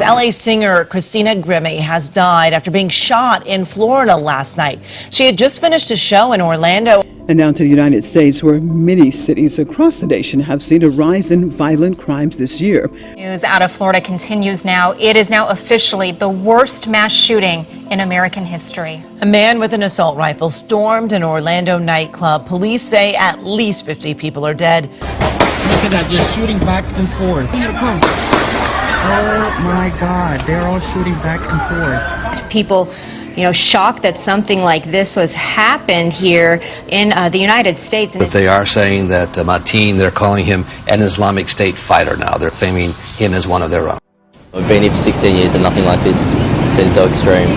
LA singer Christina Grimmie has died after being shot in Florida last night. She had just finished a show in Orlando. And now to the United States, where many cities across the nation have seen a rise in violent crimes this year. News out of Florida continues now. It is now officially the worst mass shooting in American history. A man with an assault rifle stormed an Orlando nightclub. Police say at least 50 people are dead. Look at that, just shooting back and forth. Oh my God, they're all shooting back and forth. People, shocked that something like this was happened here in the United States. But they are saying that Mateen, they're calling him an Islamic State fighter now. They're claiming him as one of their own. I've been here for 16 years and nothing like this has been so extreme.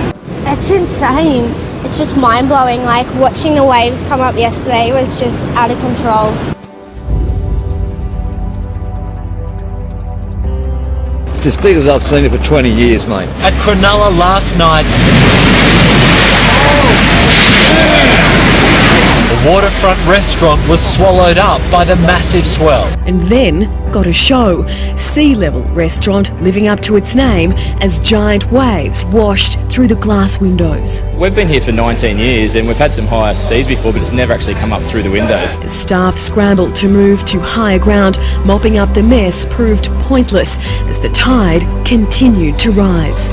It's insane. It's just mind-blowing. Like, watching the waves come up yesterday was just out of control. It's as big as I've seen it for 20 years, mate. At Cronulla last night, the waterfront restaurant was swallowed up by the massive swell. And then got a show. Sea Level restaurant living up to its name as giant waves washed through the glass windows. We've been here for 19 years and we've had some higher seas before, but it's never actually come up through the windows. The staff scrambled to move to higher ground. Mopping up the mess proved pointless as the tide continued to rise.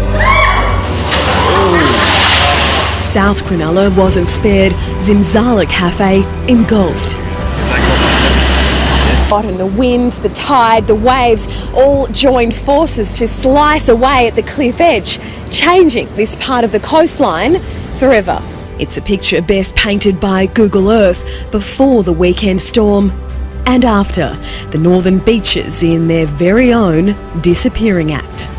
South Cronulla wasn't spared. Zimzala Cafe engulfed. And the wind, the tide, the waves all joined forces to slice away at the cliff edge, changing this part of the coastline forever. It's a picture best painted by Google Earth before the weekend storm and after, the northern beaches in their very own disappearing act.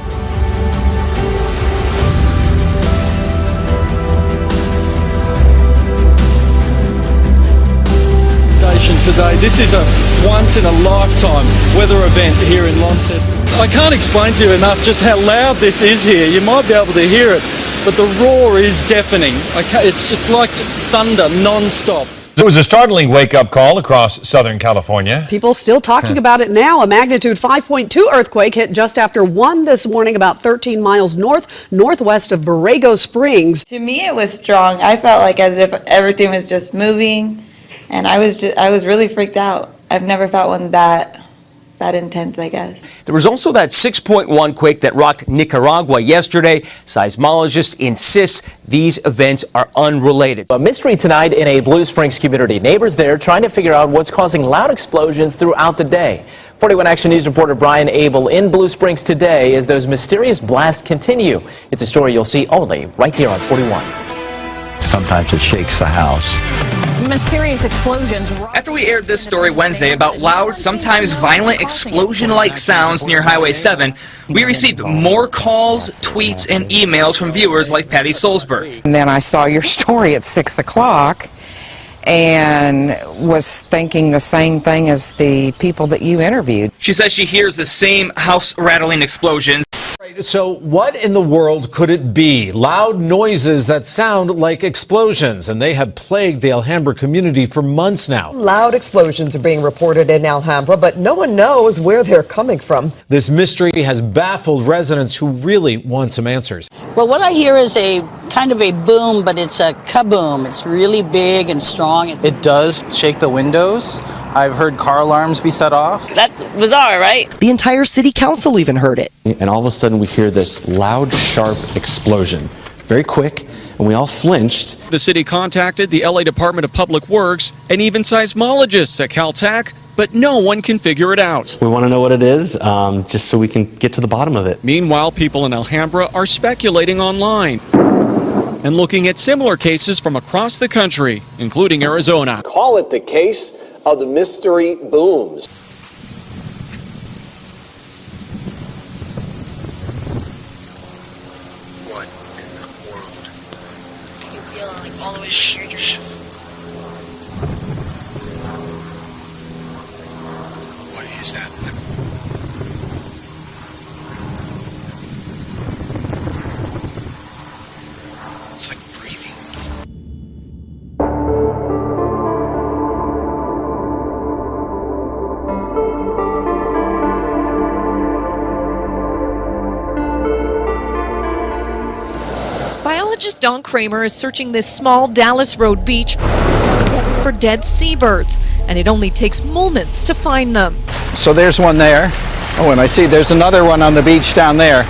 Today. This is a once-in-a-lifetime weather event here in Launceston. I can't explain to you enough just how loud this is here. You might be able to hear it, but the roar is deafening. It's like thunder non-stop. There was a startling wake-up call across Southern California. People still talking about it now. A magnitude 5.2 earthquake hit just after 1 this morning, about 13 miles northwest of Borrego Springs. To me, it was strong. I felt like as if everything was just moving. And I was really freaked out. I've never felt one that intense, I guess. There was also that 6.1 quake that rocked Nicaragua yesterday. Seismologists insist these events are unrelated. A mystery tonight in a Blue Springs community. Neighbors there trying to figure out what's causing loud explosions throughout the day. 41 Action News reporter Brian Abel in Blue Springs today as those mysterious blasts continue. It's a story you'll see only right here on 41. Sometimes it shakes the house. Mysterious explosions. After we aired this story Wednesday about loud, sometimes violent explosion-like sounds near Highway 7, we received more calls, tweets, and emails from viewers like Patty Solsberg. And then I saw your story at 6 o'clock and was thinking the same thing as the people that you interviewed. She says she hears the same house-rattling explosions. So what in the world could it be? Loud noises that sound like explosions, and they have plagued the Alhambra community for months now. Loud explosions are being reported in Alhambra, but no one knows where they're coming from. This mystery has baffled residents who really want some answers. Well, what I hear is a kind of a boom, but it's a kaboom. It's really big and strong. It does shake the windows. I've heard car alarms be set off. That's bizarre, right? The entire city council even heard it. And all of a sudden we hear this loud, sharp explosion. Very quick, and we all flinched. The city contacted the LA Department of Public Works and even seismologists at Caltech, but no one can figure it out. We want to know what it is, just so we can get to the bottom of it. Meanwhile, people in Alhambra are speculating online and looking at similar cases from across the country, including Arizona. Call it the case of the mystery booms. What in the world? Can you feel like all the way to your chest? What is that? It's like breathing. Biologist Don Kramer is searching this small Dallas Road beach for dead seabirds, and it only takes moments to find them. So there's one there. Oh, and I see there's another one on the beach down there.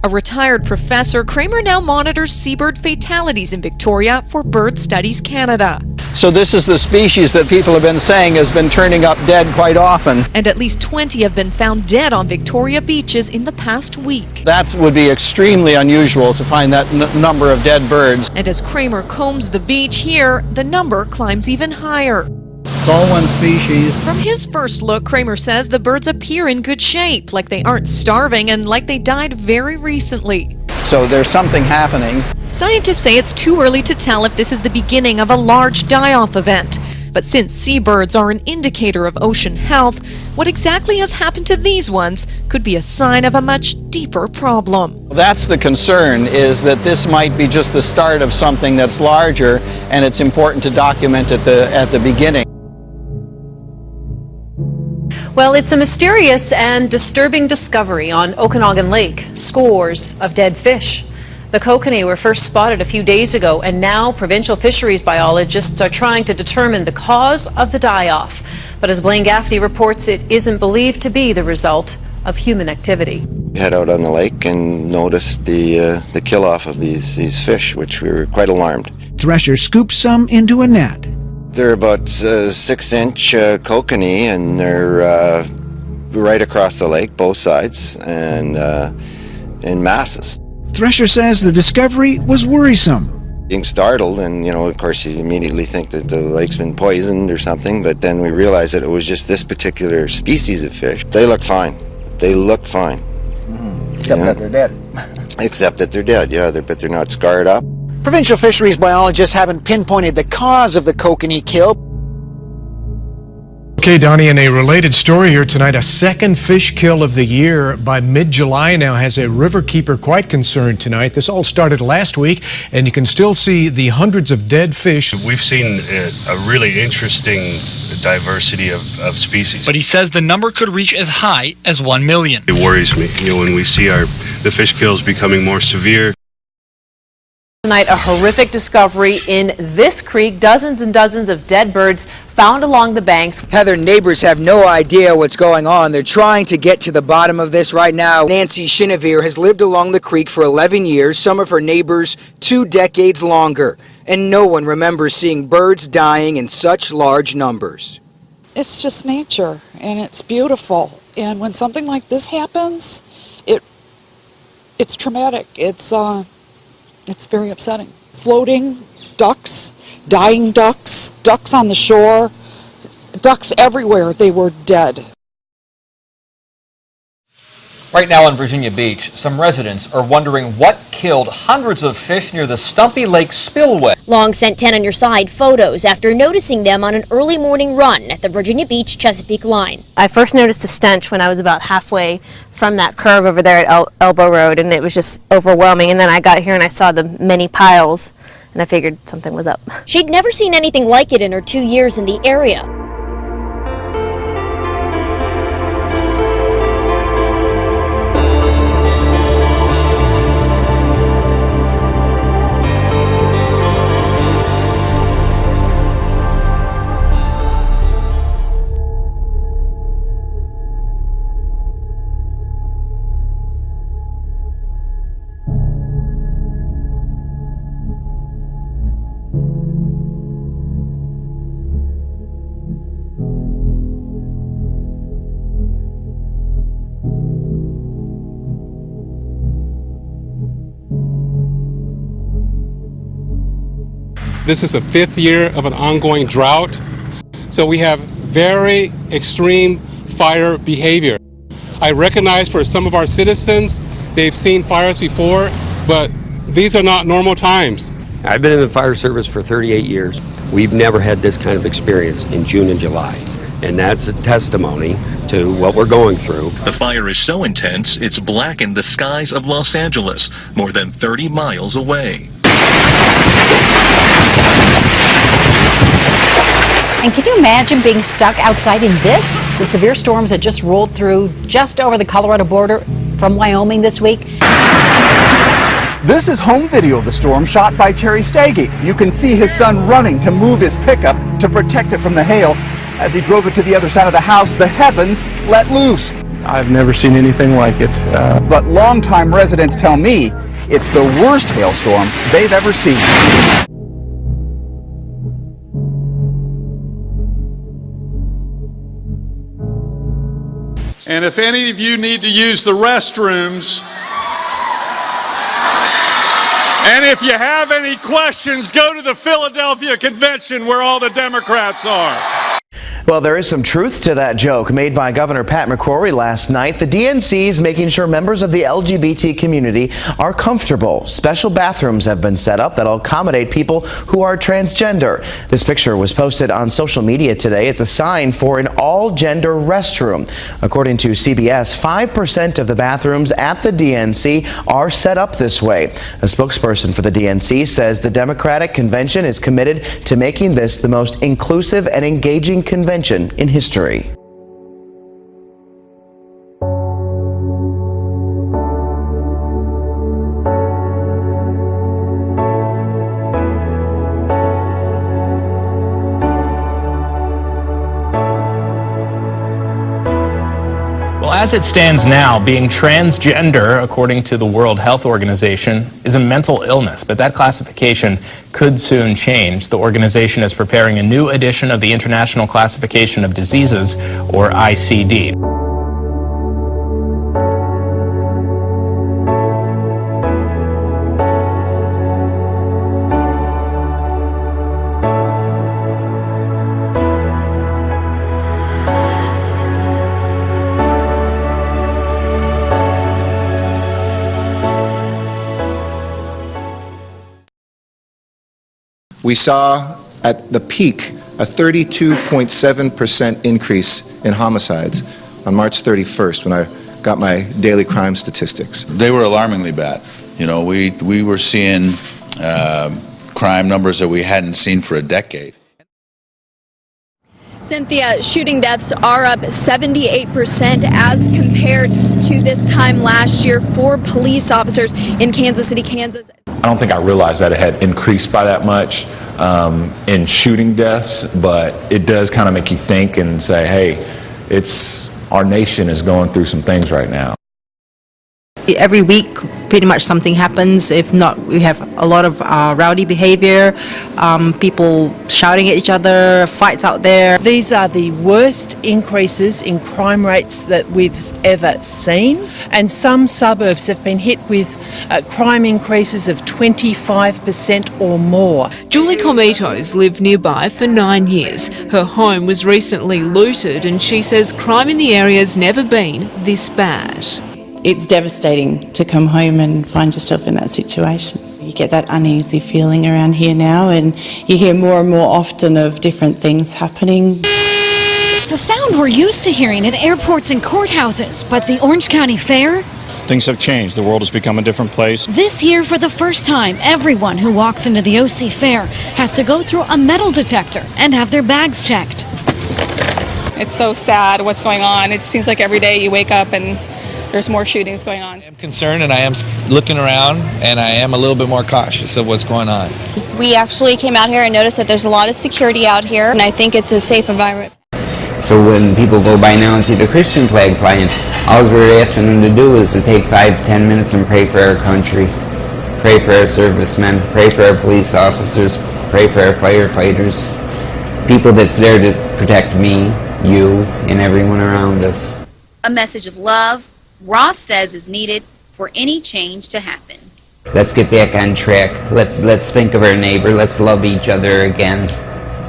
A retired professor, Kramer now monitors seabird fatalities in Victoria for Bird Studies Canada. So this is the species that people have been saying has been turning up dead quite often. And at least 20 have been found dead on Victoria beaches in the past week. That would be extremely unusual to find that number of dead birds. And as Kramer combs the beach here, the number climbs even higher. It's all one species. From his first look, Kramer says the birds appear in good shape, like they aren't starving and like they died very recently. So there's something happening. Scientists say it's too early to tell if this is the beginning of a large die-off event. But since seabirds are an indicator of ocean health, what exactly has happened to these ones could be a sign of a much deeper problem. That's the concern, is that this might be just the start of something that's larger, and it's important to document at the beginning. Well, it's a mysterious and disturbing discovery on Okanagan Lake. Scores of dead fish. The kokanee were first spotted a few days ago, and now provincial fisheries biologists are trying to determine the cause of the die-off. But as Blaine Gaffney reports, it isn't believed to be the result of human activity. We head out on the lake and noticed the kill-off of these fish, which we were quite alarmed. Thresher scooped some into a net. They're about 6-inch kokanee, and they're right across the lake, both sides, and in masses. Thresher says the discovery was worrisome. Being startled, and of course you immediately think that the lake's been poisoned or something, but then we realized that it was just this particular species of fish. They look fine. They look fine. Except that they're dead. Except that they're dead, yeah, but they're not scarred up. Provincial fisheries biologists haven't pinpointed the cause of the kokanee kill. Okay, Donnie, in a related story here tonight, a second fish kill of the year by mid-July now has a riverkeeper quite concerned tonight. This all started last week, and you can still see the hundreds of dead fish. We've seen a really interesting diversity of species. But he says the number could reach as high as 1 million. It worries me, when we see the fish kills becoming more severe. Tonight, a horrific discovery in this creek. Dozens and dozens of dead birds found along the banks. Heather, neighbors have no idea what's going on. They're trying to get to the bottom of this right now. Nancy Chinevere has lived along the creek for 11 years, some of her neighbors 2 decades longer. And no one remembers seeing birds dying in such large numbers. It's just nature, and it's beautiful. And when something like this happens, it's traumatic. It's very upsetting. Floating ducks, dying ducks, ducks on the shore, ducks everywhere. They were dead. Right now on Virginia Beach, some residents are wondering what killed hundreds of fish near the Stumpy Lake spillway. Long sent 10 on your side photos after noticing them on an early morning run at the Virginia Beach Chesapeake line. I first noticed the stench when I was about halfway from that curve over there at Elbow Road, and it was just overwhelming. And then I got here and I saw the many piles, and I figured something was up. She'd never seen anything like it in her 2 years in the area. This is the 5th year of an ongoing drought, so we have very extreme fire behavior. I recognize for some of our citizens, they've seen fires before, but these are not normal times. I've been in the fire service for 38 years. We've never had this kind of experience in June and July, and that's a testimony to what we're going through. The fire is so intense, it's blackened the skies of Los Angeles, more than 30 miles away. And can you imagine being stuck outside in this? The severe storms that just rolled through just over the Colorado border from Wyoming this week. This is home video of the storm shot by Terry Staggy. You can see his son running to move his pickup to protect it from the hail. As he drove it to the other side of the house, the heavens let loose. I've never seen anything like it. But longtime residents tell me it's the worst hailstorm they've ever seen. And if any of you need to use the restrooms, and if you have any questions, go to the Philadelphia Convention where all the Democrats are. Well, there is some truth to that joke made by Governor Pat McCrory last night. The DNC is making sure members of the LGBT community are comfortable. Special bathrooms have been set up that'll accommodate people who are transgender. This picture was posted on social media today. It's a sign for an all-gender restroom. According to CBS, 5% of the bathrooms at the DNC are set up this way. A spokesperson for the DNC says the Democratic Convention is committed to making this the most inclusive and engaging convention in history. Well, as it stands now, being transgender, according to the World Health Organization, is a mental illness, but that classification could soon change. The organization is preparing a new edition of the International Classification of Diseases, or ICD. We saw at the peak a 32.7% increase in homicides on March 31st when I got my daily crime statistics. They were alarmingly bad. You know, we were seeing crime numbers that we hadn't seen for a decade. Cynthia, shooting deaths are up 78% as compared to this time last year for police officers in Kansas City, Kansas. I don't think I realized that it had increased by that much in shooting deaths, but it does kind of make you think and say, hey, our nation is going through some things right now. Every week, pretty much something happens. If not, we have a lot of rowdy behavior, people shouting at each other, fights out there. These are the worst increases in crime rates that we've ever seen, and some suburbs have been hit with crime increases of 25% or more. Julie Comitos lived nearby for 9 years. Her home was recently looted, and she says crime in the area's never been this bad. It's devastating to come home and find yourself in that situation. You get that uneasy feeling around here now, and you hear more and more often of different things happening. It's a sound we're used to hearing at airports and courthouses, but the Orange County Fair? Things have changed. The world has become a different place. This year, for the first time, everyone who walks into the OC Fair has to go through a metal detector and have their bags checked. It's so sad what's going on. It seems like every day you wake up and there's more shootings going on. I'm concerned, and I am looking around, and I am a little bit more cautious of what's going on. We actually came out here and noticed that there's a lot of security out here, and I think it's a safe environment. So when people go by now and see the Christian flag flying, all we're asking them to do is to take 5 to 10 minutes and pray for our country, pray for our servicemen, pray for our police officers, pray for our firefighters, people that's there to protect me, you, and everyone around us. A message of love, Ross says, is needed for any change to happen. Let's get back on track. Let's think of our neighbor. Let's love each other again.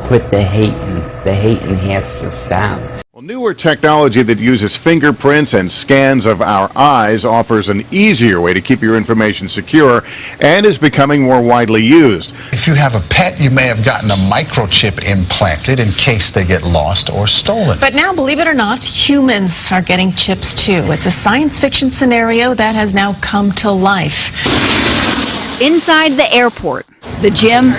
Quit the hating. The hating has to stop. Well, newer technology that uses fingerprints and scans of our eyes offers an easier way to keep your information secure and is becoming more widely used. If you have a pet, you may have gotten a microchip implanted in case they get lost or stolen. But now, believe it or not, humans are getting chips too. It's a science fiction scenario that has now come to life. Inside the airport, the gym,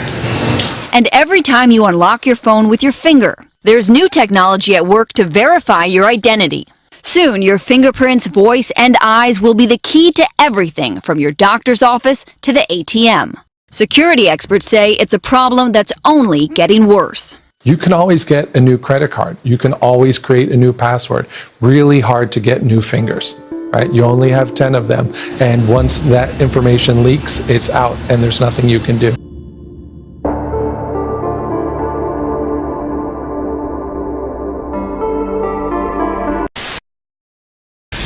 and every time you unlock your phone with your finger, there's new technology at work to verify your identity. Soon, your fingerprints, voice, and eyes will be the key to everything from your doctor's office to the ATM. Security experts say it's a problem that's only getting worse. You can always get a new credit card. You can always create a new password. Really hard to get new fingers, right? You only have 10 of them. And once that information leaks, it's out and there's nothing you can do.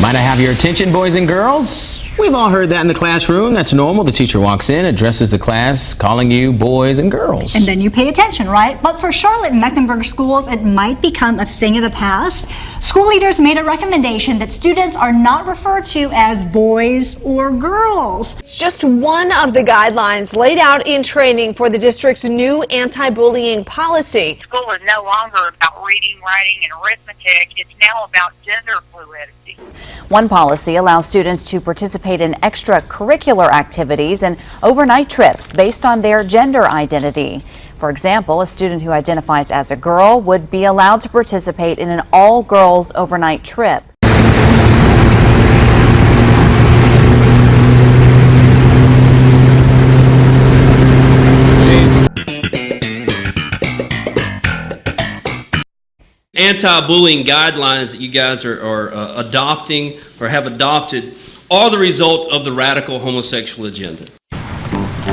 Might I have your attention, boys and girls? We've all heard that in the classroom. That's normal. The teacher walks in, addresses the class, calling you boys and girls. And then you pay attention, right? But for Charlotte and Mecklenburg schools, it might become a thing of the past. School leaders made a recommendation that students are not referred to as boys or girls. It's just one of the guidelines laid out in training for the district's new anti-bullying policy. School is no longer about reading, writing, and arithmetic. It's now about gender fluidity. One policy allows students to participate in extracurricular activities and overnight trips based on their gender identity. For example, a student who identifies as a girl would be allowed to participate in an all-girls overnight trip. Anti-bullying guidelines that you guys are adopting or have adopted are the result of the radical homosexual agenda.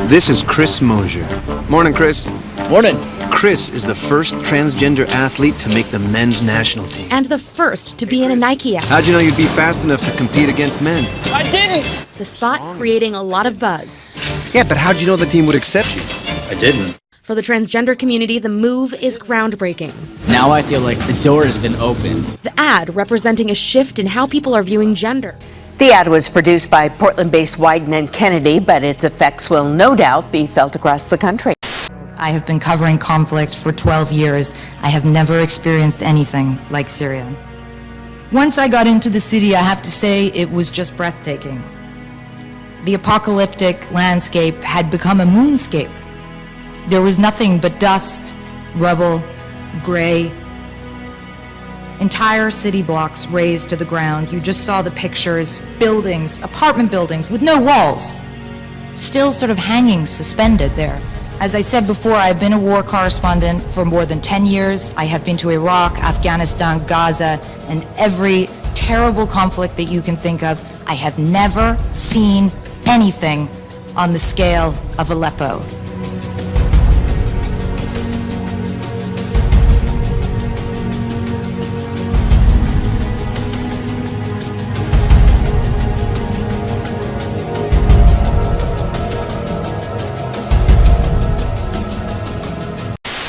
This is Chris Mosier. Morning, Chris. Morning. Chris is the first transgender athlete to make the men's national team. And the first to be in a Nike ad. How'd you know you'd be fast enough to compete against men? I didn't! The spot creating a lot of buzz. Yeah, but how'd you know the team would accept you? I didn't. For the transgender community, the move is groundbreaking. Now I feel like the door has been opened. The ad representing a shift in how people are viewing gender. The ad was produced by Portland-based Wieden & Kennedy, but its effects will no doubt be felt across the country. I have been covering conflict for 12 years. I have never experienced anything like Syria. Once I got into the city, I have to say it was just breathtaking. The apocalyptic landscape had become a moonscape. There was nothing but dust, rubble, gray. Entire city blocks razed to the ground. You just saw the pictures, buildings, apartment buildings with no walls, still sort of hanging suspended there. As I said before, I've been a war correspondent for more than 10 years. I have been to Iraq, Afghanistan, Gaza, and every terrible conflict that you can think of. I have never seen anything on the scale of Aleppo.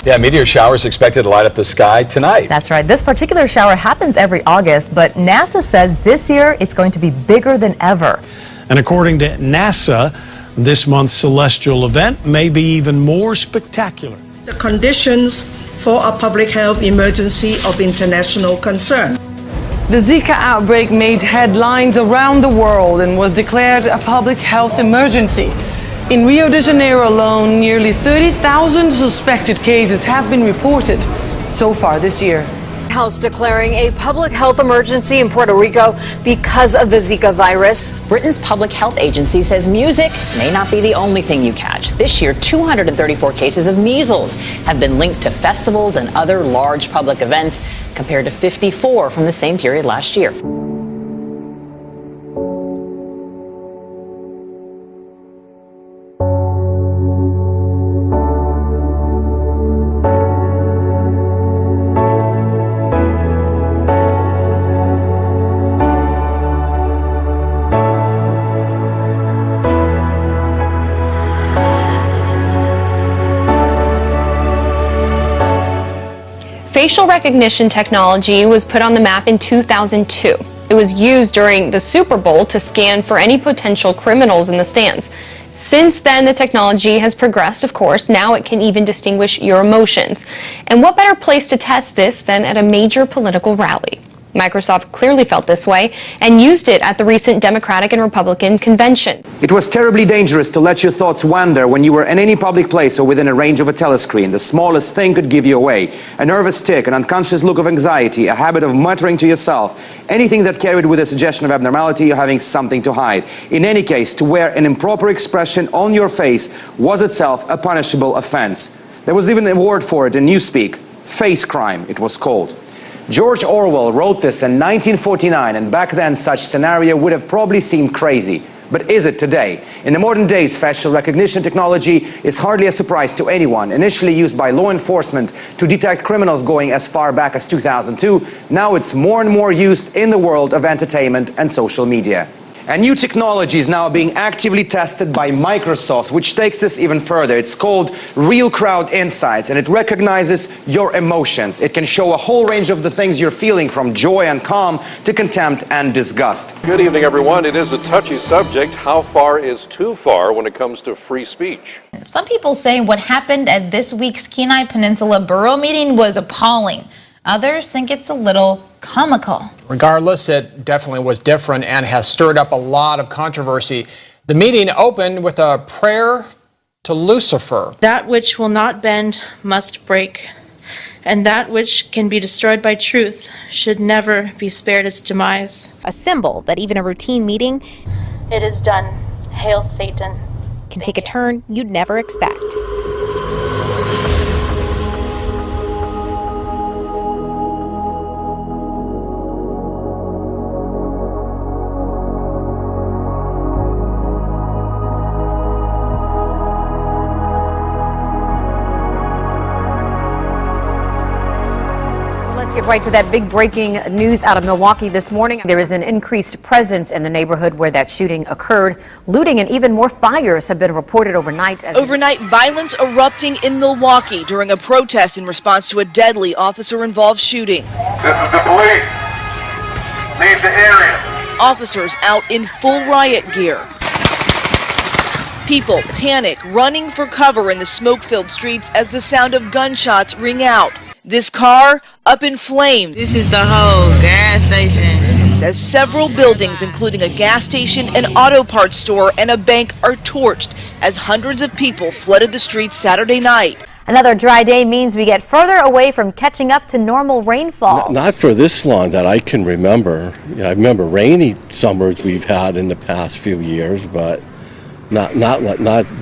Yeah, meteor showers expected to light up the sky tonight. That's right. This particular shower happens every August, but NASA says this year it's going to be bigger than ever. And according to NASA, this month's celestial event may be even more spectacular. The conditions for a public health emergency of international concern. The Zika outbreak made headlines around the world and was declared a public health emergency. In Rio de Janeiro alone, nearly 30,000 suspected cases have been reported so far this year. House declaring a public health emergency in Puerto Rico because of the Zika virus. Britain's public health agency says music may not be the only thing you catch. This year, 234 cases of measles have been linked to festivals and other large public events, compared to 54 from the same period last year. Facial recognition technology was put on the map in 2002. It was used during the Super Bowl to scan for any potential criminals in the stands. Since then, the technology has progressed, of course. Now it can even distinguish your emotions. And what better place to test this than at a major political rally? Microsoft clearly felt this way and used it at the recent Democratic and Republican convention. It was terribly dangerous to let your thoughts wander when you were in any public place or within a range of a telescreen. The smallest thing could give you away. A nervous tic, an unconscious look of anxiety, a habit of muttering to yourself, anything that carried with a suggestion of abnormality or having something to hide. In any case, to wear an improper expression on your face was itself a punishable offense. There was even a word for it in Newspeak. Face crime, it was called. George Orwell wrote this in 1949, and back then such scenario would have probably seemed crazy. But is it today? In the modern days, facial recognition technology is hardly a surprise to anyone. Initially used by law enforcement to detect criminals going as far back as 2002, now it's more and more used in the world of entertainment and social media. And new technology is now being actively tested by Microsoft, which takes this even further. It's called Real Crowd Insights, and it recognizes your emotions. It can show a whole range of the things you're feeling, from joy and calm to contempt and disgust. Good evening, everyone. It is a touchy subject. How far is too far when it comes to free speech? Some people say what happened at this week's Kenai Peninsula Borough meeting was appalling. Others think it's a little comical. Regardless, it definitely was different and has stirred up a lot of controversy. The meeting opened with a prayer to Lucifer. That which will not bend must break, and that which can be destroyed by truth should never be spared its demise. A symbol that even a routine meeting, It is done. Hail Satan. can take a turn you'd never expect. Let's get right to that big breaking news out of Milwaukee this morning. There is an increased presence in the neighborhood where that shooting occurred. Looting and even more fires have been reported overnight. Overnight violence erupting in Milwaukee during a protest in response to a deadly officer-involved shooting. This is the police. Leave the area. Officers out in full riot gear. People panic, running for cover in the smoke-filled streets as the sound of gunshots ring out. This car up in flames. This is the whole gas station. Says several buildings, including a gas station, an auto parts store, and a bank, are torched as hundreds of people flooded the streets Saturday night. Another dry day means we get further away from catching up to normal rainfall. Not for this long that I can remember. I remember rainy summers we've had in the past few years, but not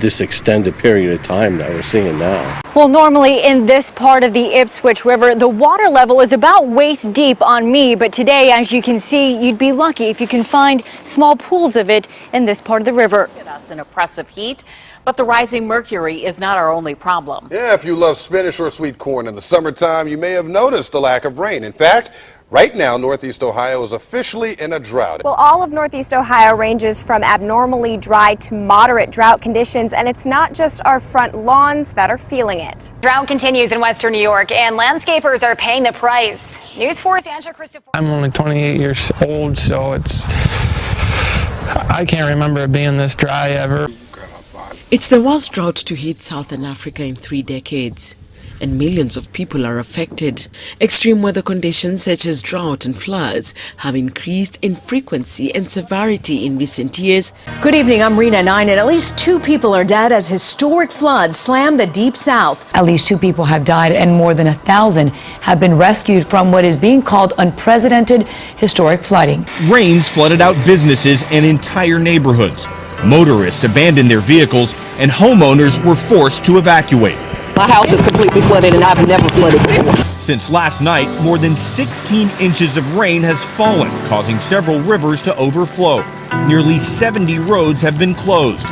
this extended period of time that we're seeing now. Well, normally in this part of the Ipswich River, the water level is about waist deep on me, but today, as you can see, you'd be lucky if you can find small pools of it in this part of the river. Us in oppressive heat, but the rising mercury is not our only problem. Yeah, if you love spinach or sweet corn in the summertime, you may have noticed the lack of rain. In fact, right now, Northeast Ohio is officially in a drought. Well, all of Northeast Ohio ranges from abnormally dry to moderate drought conditions, and it's not just our front lawns that are feeling it. Drought continues in western New York, and landscapers are paying the price. News 4's Angela Christopher. I'm only 28 years old, so I can't remember it being this dry ever. It's the worst drought to hit Southern Africa in 3 decades, and millions of people are affected. Extreme weather conditions such as drought and floods have increased in frequency and severity in recent years. Good evening, I'm Rena 9, and at least 2 people are dead as historic floods slam the Deep South. At least 2 people have died and more than 1,000 have been rescued from what is being called unprecedented historic flooding. Rains flooded out businesses and entire neighborhoods. Motorists abandoned their vehicles and homeowners were forced to evacuate. My house is completely flooded and I've never flooded before. Since last night, more than 16 inches of rain has fallen, causing several rivers to overflow. Nearly 70 roads have been closed.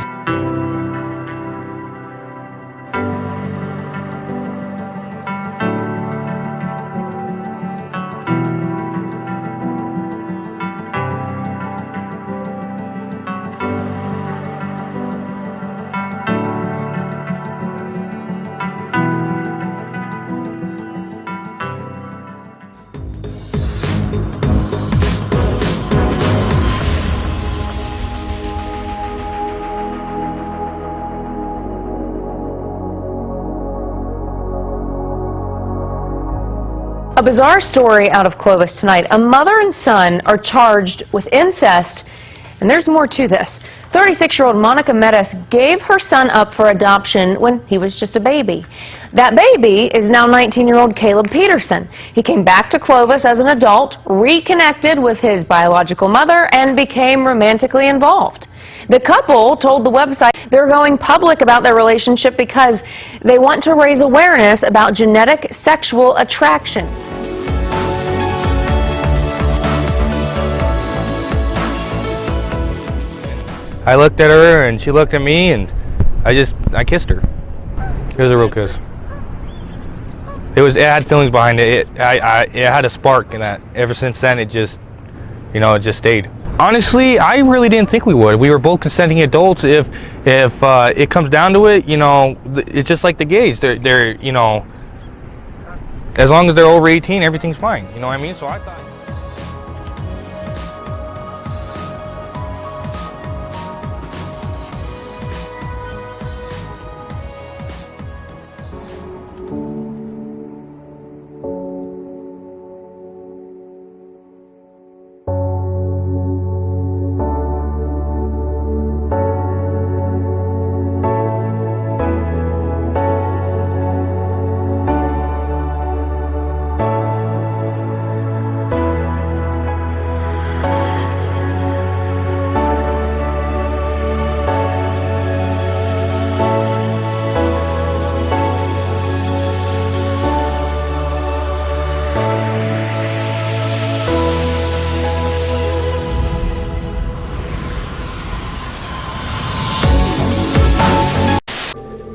A bizarre story out of Clovis tonight. A mother and son are charged with incest, and there's more to this. 36-year-old Monica Medes gave her son up for adoption when he was just a baby. That baby is now 19-year-old Caleb Peterson. He came back to Clovis as an adult, reconnected with his biological mother, and became romantically involved. The couple told the website they're going public about their relationship because they want to raise awareness about genetic sexual attraction. I looked at her and she looked at me and I kissed her. It was a real kiss. It had feelings behind it. It had a spark in that. Ever since then, it just stayed. Honestly, I really didn't think we would. We were both consenting adults. If it comes down to it, it's just like the gays. They're as long as they're over 18, everything's fine. You know what I mean? So I thought.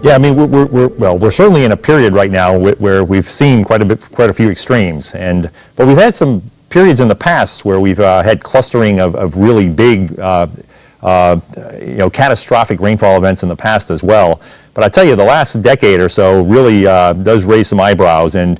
Yeah, I mean, we're certainly in a period right now where we've seen quite a few extremes, but we've had some periods in the past where we've had clustering of really big, catastrophic rainfall events in the past as well. But I tell you, the last decade or so really does raise some eyebrows and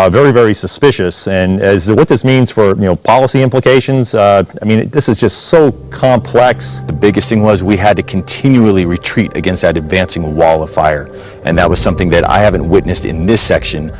very, very suspicious. And as what this means for policy implications, I mean, this is just so complex. The biggest thing was we had to continually retreat against that advancing wall of fire, and that was something that I haven't witnessed in this section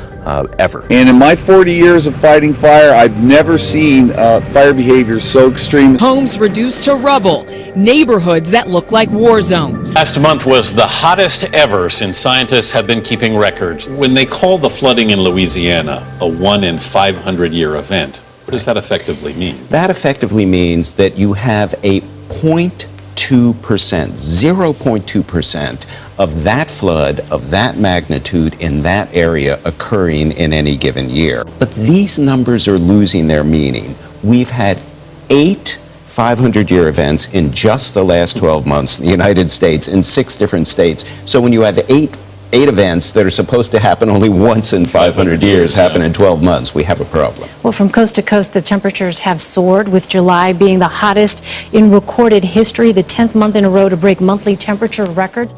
ever. And in my 40 years of fighting fire, I've never seen fire behavior so extreme. Homes reduced to rubble, neighborhoods that look like war zones. Last month was the hottest ever since scientists have been keeping records. When they call the flooding in Louisiana a 1 in 500 year event, what does that effectively mean? That effectively means that you have a 0.2%, 0.2% of that flood of that magnitude in that area occurring in any given year. But these numbers are losing their meaning. We've had 8 500-year events in just the last 12 months in the United States in 6 different states. So when you have 8 events that are supposed to happen only once in 500 years happen in 12 months, we have a problem. Well, from coast to coast, the temperatures have soared, with July being the hottest in recorded history, the 10th month in a row to break monthly temperature records.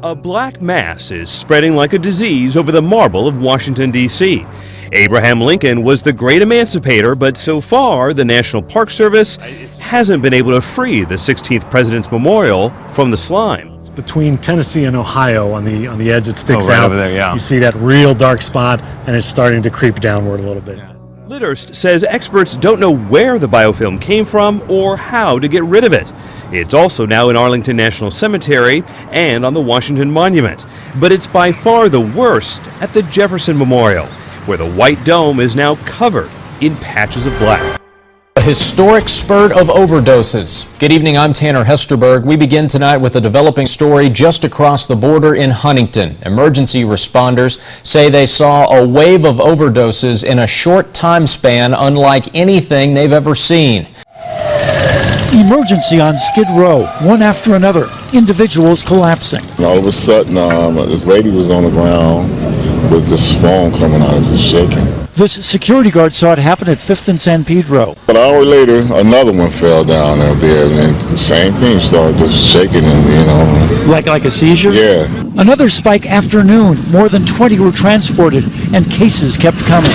A black mass is spreading like a disease over the marble of Washington, D.C. Abraham Lincoln was the great emancipator, but so far the National Park Service hasn't been able to free the 16th President's Memorial from the slime. Between Tennessee and Ohio, on the edge, it sticks right out. over there, yeah. You see that real dark spot, and it's starting to creep downward a little bit. Litterst says experts don't know where the biofilm came from or how to get rid of it. It's also now in Arlington National Cemetery and on the Washington Monument. But it's by far the worst at the Jefferson Memorial, where the white dome is now covered in patches of black. A historic spurt of overdoses. Good evening, I'm Tanner Hesterberg. We begin tonight with a developing story just across the border in Huntington. Emergency responders say they saw a wave of overdoses in a short time span unlike anything they've ever seen. Emergency on Skid Row, one after another, individuals collapsing. All of a sudden, this lady was on the ground with this foam coming out and just shaking. This security guard saw it happen at 5th and San Pedro. An hour later, another one fell down out there, and the same thing started just shaking, and Like a seizure? Yeah. Another spike afternoon. More than 20 were transported, and cases kept coming.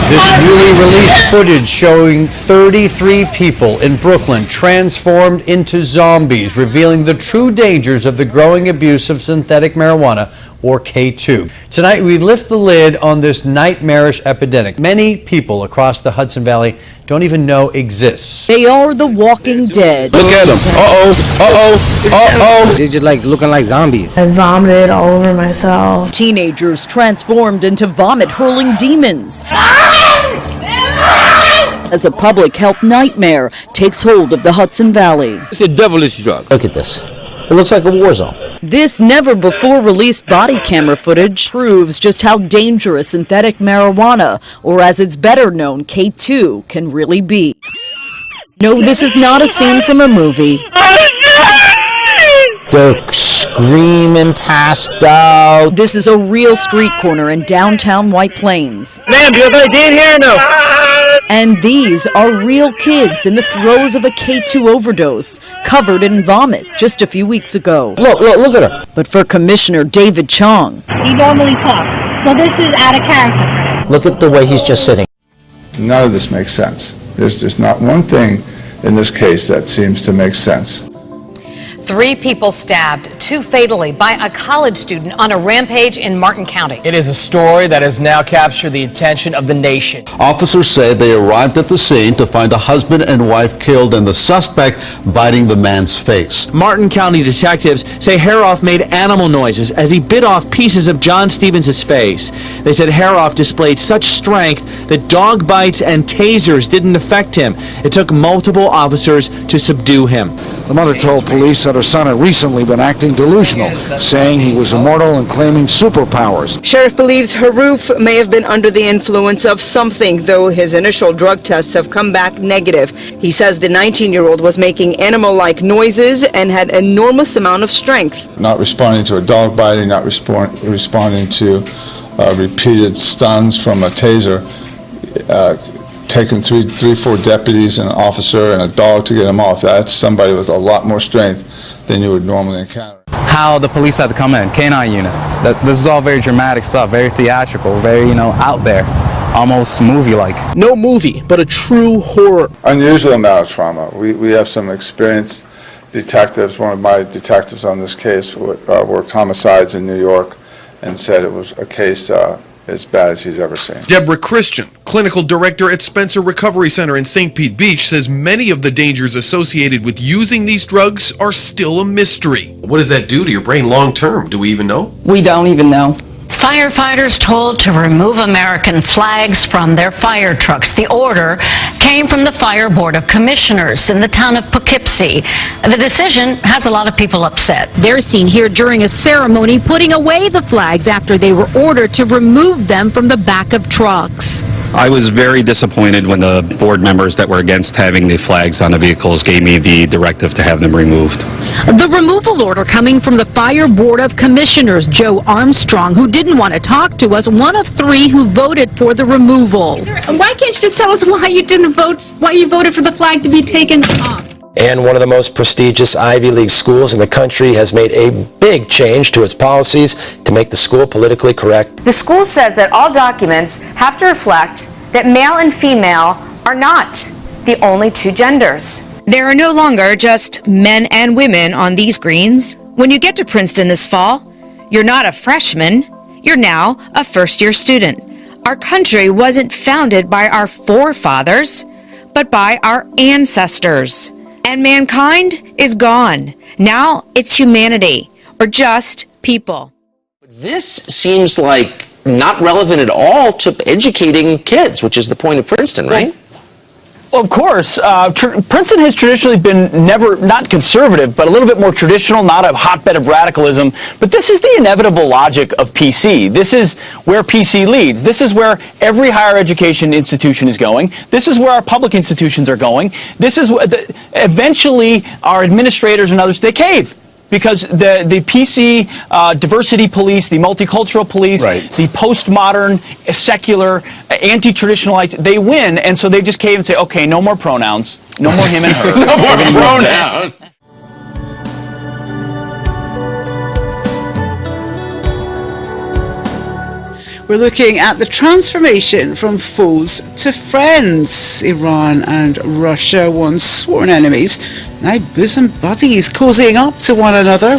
This newly released footage showing 33 people in Brooklyn transformed into zombies, revealing the true dangers of the growing abuse of synthetic marijuana or K2. Tonight, we lift the lid on this nightmarish epidemic many people across the Hudson Valley don't even know exists. They are the walking dead. Look at them. They're just like looking like zombies. I vomited all over myself. Teenagers transformed into vomit-hurling demons. As a public health nightmare takes hold of the Hudson Valley. It's a devilish drug. Look at this. It looks like a war zone. This never-before-released body camera footage proves just how dangerous synthetic marijuana, or as it's better known, K2, can really be. No, this is not a scene from a movie. They're screaming, passed out. This is a real street corner in downtown White Plains. Ma'am, do you have any in here? No. And these are real kids in the throes of a K2 overdose, covered in vomit just a few weeks ago. Look at her. But for Commissioner David Chong, He normally talks, so this is out of character. Look at the way he's just sitting. None of this makes sense. There's just not one thing in this case that seems to make sense. 3 people stabbed, 2 fatally, by a college student on a rampage in Martin County. It is a story that has now captured the attention of the nation. Officers say they arrived at the scene to find a husband and wife killed and the suspect biting the man's face. Martin County detectives say Haroff made animal noises as he bit off pieces of John Stevens' face. They said Haroff displayed such strength that dog bites and tasers didn't affect him. It took multiple officers to subdue him. The mother told police that her son had recently been acting delusional, saying he was immortal and claiming superpowers. Sheriff believes Haroff may have been under the influence of something, though his initial drug tests have come back negative. He says the 19-year-old was making animal-like noises and had enormous amount of strength. Not responding to a dog biting, not responding to repeated stuns from a taser, taken 4 deputies, an officer, and a dog to get him off. That's somebody with a lot more strength than you would normally encounter. How the police had to come in, K-9 unit. This is all very dramatic stuff, very theatrical, very, out there, almost movie-like. No movie, but a true horror. Unusual amount of trauma. We have some experienced detectives. One of my detectives on this case worked homicides in New York and said it was a case as bad as he's ever seen. Deborah Christian, clinical director at Spencer Recovery Center in St. Pete Beach, says many of the dangers associated with using these drugs are still a mystery. What does that do to your brain long term? Do we even know? We don't even know. Firefighters told to remove American flags from their fire trucks. The order came from the Fire Board of Commissioners in the town of Poughkeepsie. The decision has a lot of people upset. They're seen here during a ceremony putting away the flags after they were ordered to remove them from the back of trucks. I was very disappointed when the board members that were against having the flags on the vehicles gave me the directive to have them removed. The removal order coming from the Fire Board of Commissioners. Joe Armstrong, who didn't want to talk to us, one of 3 who voted for the removal. Why can't you just tell us why you didn't vote, why you voted for the flag to be taken off? And one of the most prestigious Ivy League schools in the country has made a big change to its policies to make the school politically correct. The school says that all documents have to reflect that male and female are not the only 2 genders. There are no longer just men and women on these greens. When you get to Princeton this fall, you're not a freshman, you're now a first-year student. Our country wasn't founded by our forefathers, but by our ancestors. And mankind is gone. Now it's humanity, or just people. This seems like not relevant at all to educating kids, which is the point of Princeton, right? Well, of course. Princeton has traditionally been not conservative, but a little bit more traditional, not a hotbed of radicalism. But this is the inevitable logic of PC. This is where PC leads. This is where every higher education institution is going. This is where our public institutions are going. This is eventually our administrators and others, they cave. Because the PC diversity police, the multicultural police, the postmodern, secular, anti-traditionalites, they win, and so they just cave and say, okay, no more pronouns, no more him and her. No more pronouns. We're looking at the transformation from foes to friends. Iran and Russia, once sworn enemies, now bosom buddies, cozying up to one another.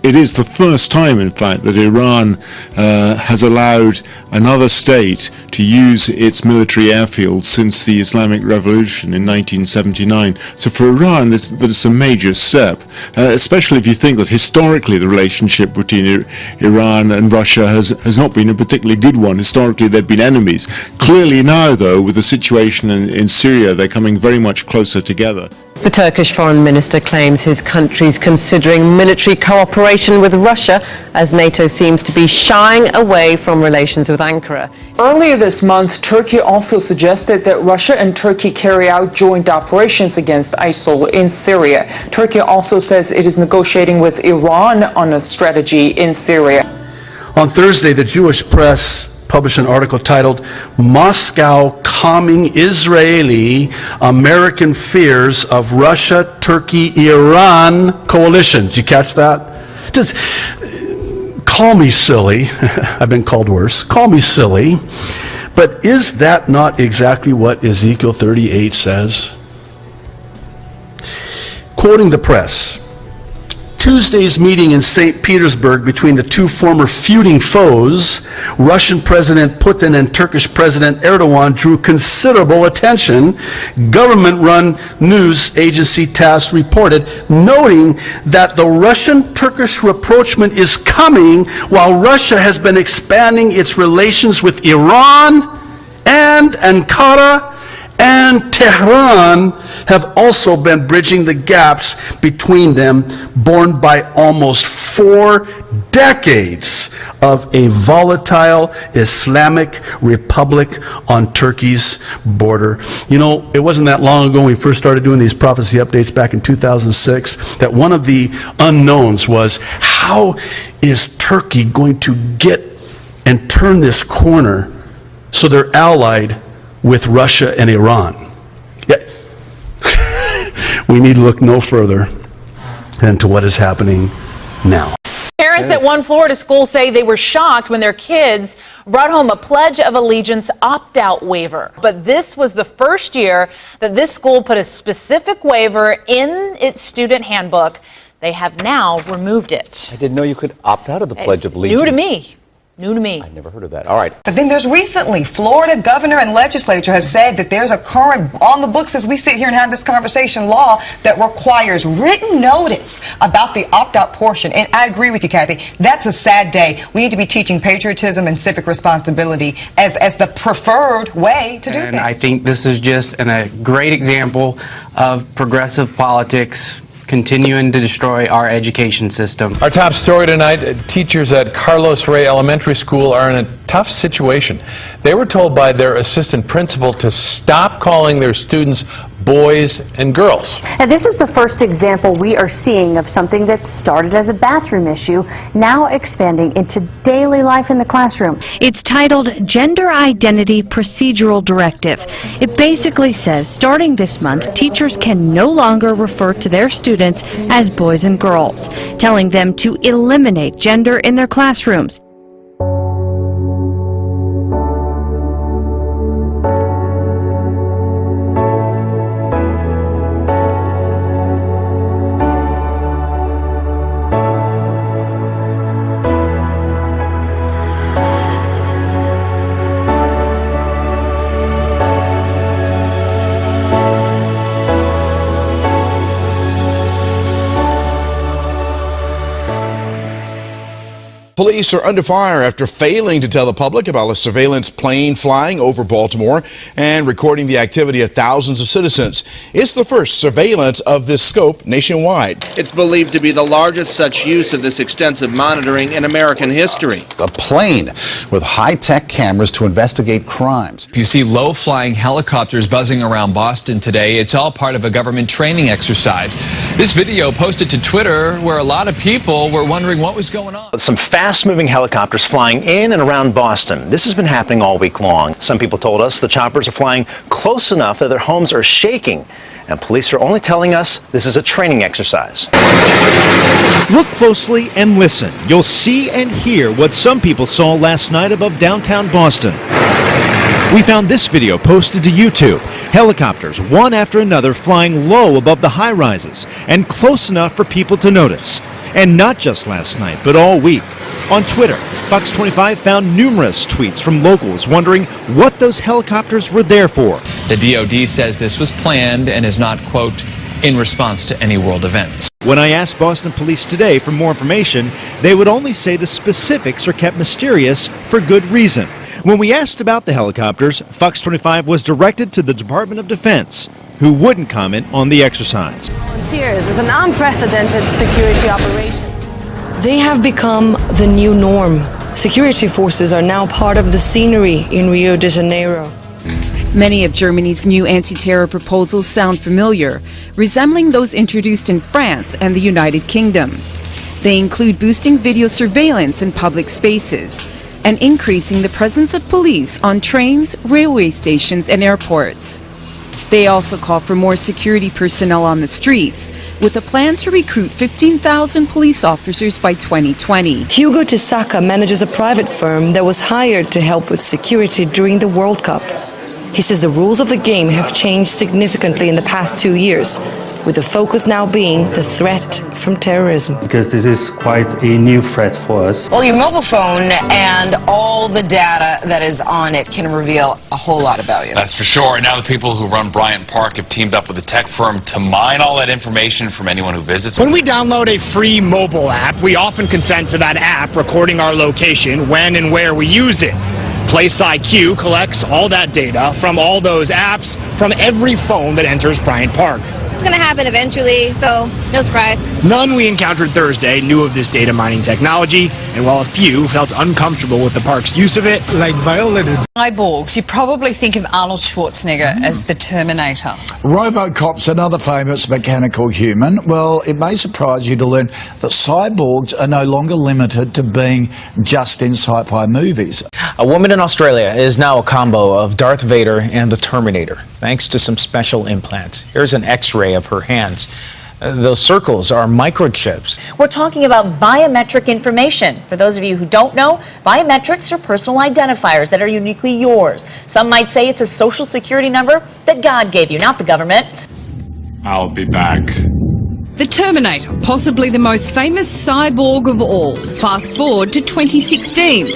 It is the first time, in fact, that Iran has allowed another state to use its military airfields since the Islamic Revolution in 1979. So for Iran, that is a major step, especially if you think that historically the relationship between Iran and Russia has not been a particularly good one. Historically, they've been enemies. Clearly now, though, with the situation in Syria, they're coming very much closer together. The Turkish foreign minister claims his country's considering military cooperation with Russia as NATO seems to be shying away from relations with Ankara. Earlier this month, Turkey also suggested that Russia and Turkey carry out joint operations against ISIL in Syria. Turkey also says it is negotiating with Iran on a strategy in Syria. On Thursday, the Jewish press published an article titled "Moscow Calming Israeli American Fears of Russia, Turkey, Iran Coalition." Did you catch that? Just call me silly. I've been called worse. Call me silly. But is that not exactly what Ezekiel 38 says? Quoting the press, Tuesday's meeting in St. Petersburg between the two former feuding foes, Russian President Putin and Turkish President Erdogan, drew considerable attention. Government-run news agency TASS reported, noting that the Russian-Turkish rapprochement is coming while Russia has been expanding its relations with Iran, and Ankara and Tehran have also been bridging the gaps between them, borne by almost 4 decades of a volatile Islamic republic on Turkey's border. You know, it wasn't that long ago when we first started doing these prophecy updates back in 2006 that one of the unknowns was, how is Turkey going to get and turn this corner so they're allied with Russia and Iran? Yeah. We need to look no further than to what is happening now. Parents at one Florida school say they were shocked when their kids brought home a Pledge of Allegiance opt-out waiver. But this was the first year that this school put a specific waiver in its student handbook. They have now removed it. I didn't know you could opt out of the Pledge of Allegiance. New to me. New to me. I never heard of that. All right. But then there's recently, Florida governor and legislature have said that there's a current, on the books as we sit here and have this conversation, law that requires written notice about the opt-out portion. And I agree with you, Kathy. That's a sad day. We need to be teaching patriotism and civic responsibility as the preferred way to do things. And I think this is just a great example of progressive politics continuing to destroy our education system. Our top story tonight, teachers at Carlos Rey Elementary School are in a tough situation. They were told by their assistant principal to stop calling their students boys and girls. And this is the first example we are seeing of something that started as a bathroom issue, now expanding into daily life in the classroom. It's titled Gender Identity Procedural Directive. It basically says starting this month, teachers can no longer refer to their students as boys and girls, telling them to eliminate gender in their classrooms. Police are under fire after failing to tell the public about a surveillance plane flying over Baltimore and recording the activity of thousands of citizens. It's the first surveillance of this scope nationwide. It's believed to be the largest such use of this extensive monitoring in American history. A plane with high-tech cameras to investigate crimes. If you see low-flying helicopters buzzing around Boston today, it's all part of a government training exercise. This video posted to Twitter where a lot of people were wondering what was going on. Some fast-moving helicopters flying in and around Boston. This has been happening all week long. Some people told us the choppers are flying close enough that their homes are shaking. And police are only telling us this is a training exercise. Look closely and listen. You'll see and hear what some people saw last night above downtown Boston. We found this video posted to YouTube. Helicopters, one after another, flying low above the high-rises and close enough for people to notice. And not just last night, but all week. On Twitter, Fox 25 found numerous tweets from locals wondering what those helicopters were there for. The DoD says this was planned and is not, quote, in response to any world events. When I asked Boston police today for more information, they would only say the specifics are kept mysterious for good reason. When we asked about the helicopters, Fox 25 was directed to the Department of Defense, who wouldn't comment on the exercise. Volunteers is an unprecedented security operation. They have become the new norm. Security forces are now part of the scenery in Rio de Janeiro. Many of Germany's new anti-terror proposals sound familiar, resembling those introduced in France and the United Kingdom. They include boosting video surveillance in public spaces and increasing the presence of police on trains, railway stations, and airports. They also call for more security personnel on the streets, with a plan to recruit 15,000 police officers by 2020. Hugo Tisaka manages a private firm that was hired to help with security during the World Cup. He says the rules of the game have changed significantly in the past 2 years, with the focus now being the threat from terrorism. Because this is quite a new threat for us. Well, your mobile phone and all the data that is on it can reveal a whole lot about you. That's for sure. And now the people who run Bryant Park have teamed up with a tech firm to mine all that information from anyone who visits. When we download a free mobile app, we often consent to that app recording our location, when and where we use it. Place IQ collects all that data from all those apps from every phone that enters Bryant Park. It's going to happen eventually, so no surprise. None we encountered Thursday knew of this data mining technology, and while a few felt uncomfortable with the park's use of it, like violated. Cyborgs, you probably think of Arnold Schwarzenegger as the Terminator. RoboCop's another famous mechanical human. Well, it may surprise you to learn that cyborgs are no longer limited to being just in sci-fi movies. A woman in Australia is now a combo of Darth Vader and the Terminator, thanks to some special implants. Here's an X-ray of her hands. Those circles are microchips. We're talking about biometric information. For those of you who don't know, biometrics are personal identifiers that are uniquely yours. Some might say it's a social security number that God gave you, not the government. I'll be back. The Terminator, possibly the most famous cyborg of all. Fast forward to 2016.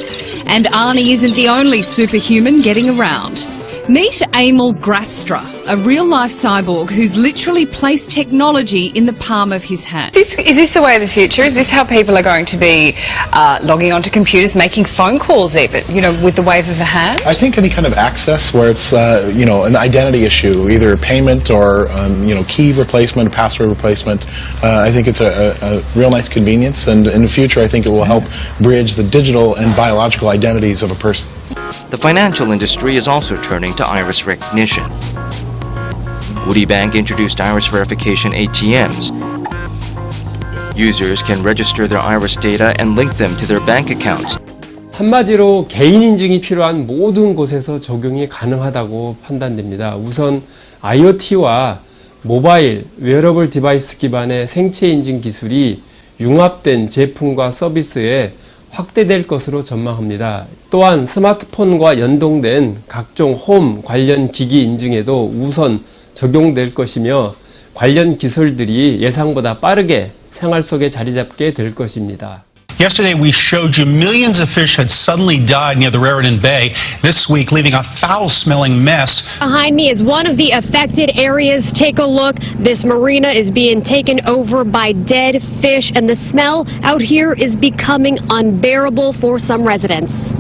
And Arnie isn't the only superhuman getting around. Meet Emil Grafstra, a real-life cyborg who's literally placed technology in the palm of his hand. Is this the way of the future? Is this how people are going to be logging onto computers, making phone calls even, with the wave of a hand? I think any kind of access where it's, an identity issue, either payment or, key replacement, password replacement, I think it's a real nice convenience, and in the future I think it will help bridge the digital and biological identities of a person. The financial industry is also turning to iris recognition. Woody Bank introduced iris verification ATMs. Users can register their iris data and link them to their bank accounts. 한마디로 개인 인증이 필요한 모든 곳에서 적용이 가능하다고 판단됩니다. 우선 IoT와 모바일, 웨어러블 디바이스 기반의 생체 인증 기술이 융합된 제품과 서비스에 확대될 것으로 전망합니다. 또한 스마트폰과 연동된 각종 홈 관련 기기 인증에도 우선 적용될 것이며 관련 기술들이 예상보다 빠르게 생활 속에 자리 잡게 될 것입니다. Yesterday, we showed you millions of fish had suddenly died near the Raritan Bay. This week, leaving a foul-smelling mess. Behind me is one of the affected areas. Take a look. This marina is being taken over by dead fish, and the smell out here is becoming unbearable for some residents.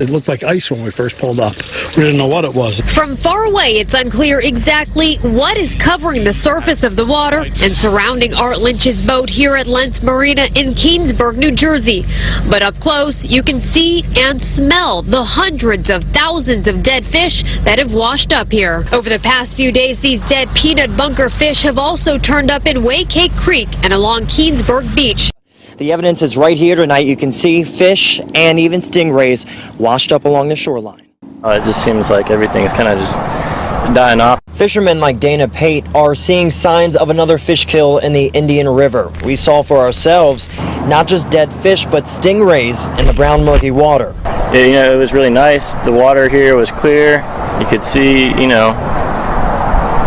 It looked like ice when we first pulled up. We didn't know what it was. From far away, it's unclear exactly what is covering the surface of the water and surrounding Art Lynch's boat here at Lentz Marina in Keansburg, New Jersey. But up close, you can see and smell the hundreds of thousands of dead fish that have washed up here. Over the past few days, these dead peanut bunker fish have also turned up in Waycake Creek and along Keansburg Beach. The evidence is right here tonight. You can see fish and even stingrays washed up along the shoreline. It just seems like everything's kind of just dying off. Fishermen like Dana Pate are seeing signs of another fish kill in the Indian River. We saw for ourselves not just dead fish, but stingrays in the brown murky water. Yeah, it was really nice. The water here was clear. You could see,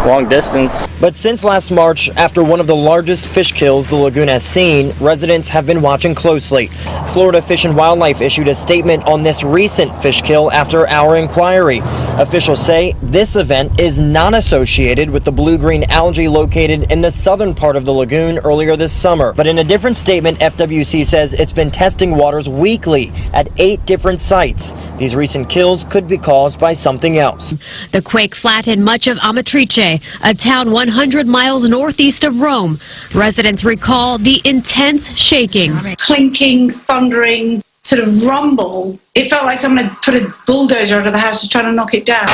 long distance. But since last March, after one of the largest fish kills the lagoon has seen, residents have been watching closely. Florida Fish and Wildlife issued a statement on this recent fish kill after our inquiry. Officials say this event is not associated with the blue-green algae located in the southern part of the lagoon earlier this summer. But in a different statement, FWC says it's been testing waters weekly at 8 different sites. These recent kills could be caused by something else. The quake flattened much of Amatrice, a town 100 miles northeast of Rome. Residents recall the intense shaking. Clinking, thundering, sort of rumble. It felt like someone had put a bulldozer under the house and trying to knock it down.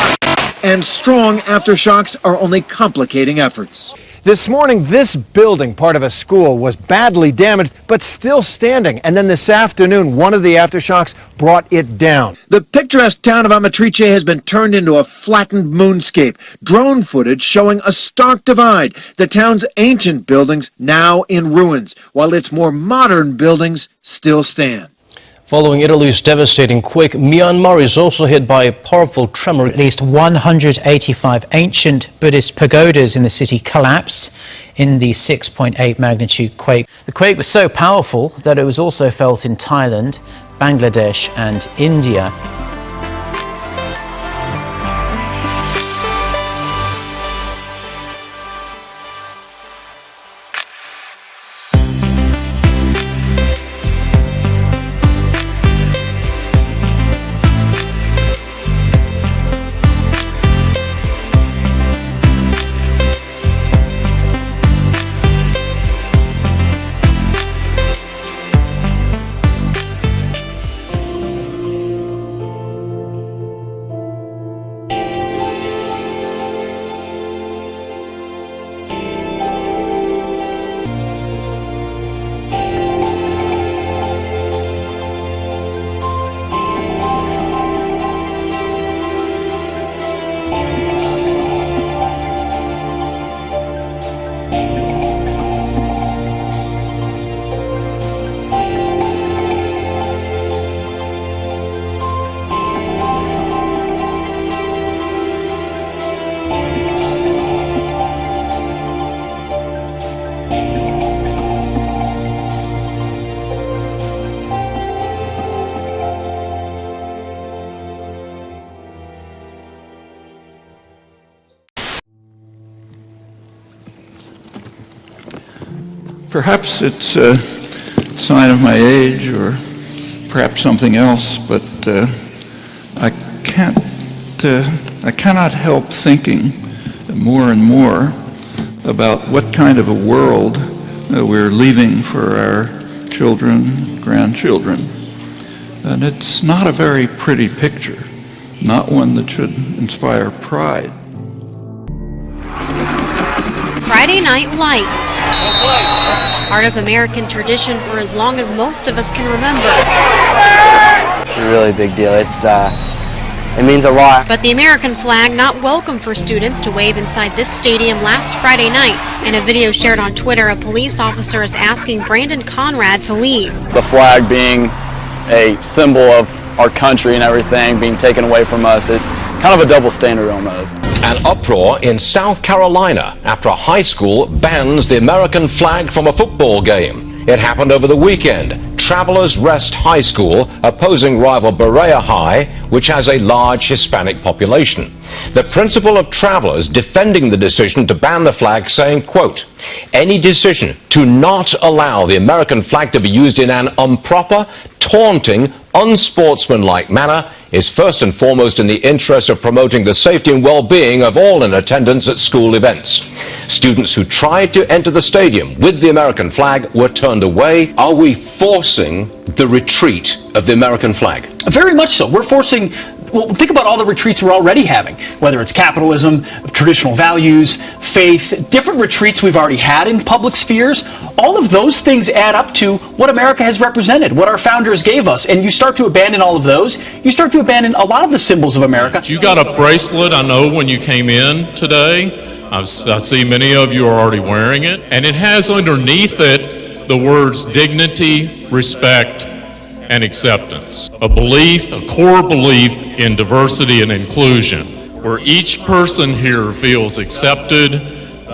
And strong aftershocks are only complicating efforts. This morning, this building, part of a school, was badly damaged, but still standing. And then this afternoon, one of the aftershocks brought it down. The picturesque town of Amatrice has been turned into a flattened moonscape. Drone footage showing a stark divide. The town's ancient buildings now in ruins, while its more modern buildings still stand. Following Italy's devastating quake, Myanmar is also hit by a powerful tremor. At least 185 ancient Buddhist pagodas in the city collapsed in the 6.8 magnitude quake. The quake was so powerful that it was also felt in Thailand, Bangladesh and India. Perhaps it's a sign of my age or perhaps something else, but I cannot help thinking more and more about what kind of a world we're leaving for our children, grandchildren. And it's not a very pretty picture, not one that should inspire pride. Friday Night Lights. Part of American tradition for as long as most of us can remember. It's a really big deal. It means a lot. But the American flag not welcome for students to wave inside this stadium last Friday night. In a video shared on Twitter, a police officer is asking Brandon Conrad to leave. The flag being a symbol of our country and everything being taken away from us, it kind of a double standard almost. An uproar in South Carolina after a high school bans the American flag from a football game. It happened over the weekend. Travelers Rest High School opposing rival Berea High, which has a large Hispanic population. The principal of Travelers defending the decision to ban the flag, saying, quote, "Any decision to not allow the American flag to be used in an improper, taunting, unsportsmanlike manner is first and foremost in the interest of promoting the safety and well-being of all in attendance at school events. Students who tried to enter the stadium with the American flag were turned away. Are we forcing the retreat of the American flag?" Very much so. We're forcing, well, think about all the retreats we're already having, whether it's capitalism, traditional values, faith, different retreats we've already had in public spheres. All of those things add up to what America has represented, what our founders gave us. And you start to abandon all of those, you start to abandon a lot of the symbols of America. You got a bracelet, I know, when you came in today. I see many of you are already wearing it. And it has underneath it the words dignity, respect, and acceptance. A belief, a core belief in diversity and inclusion. where each person here feels accepted,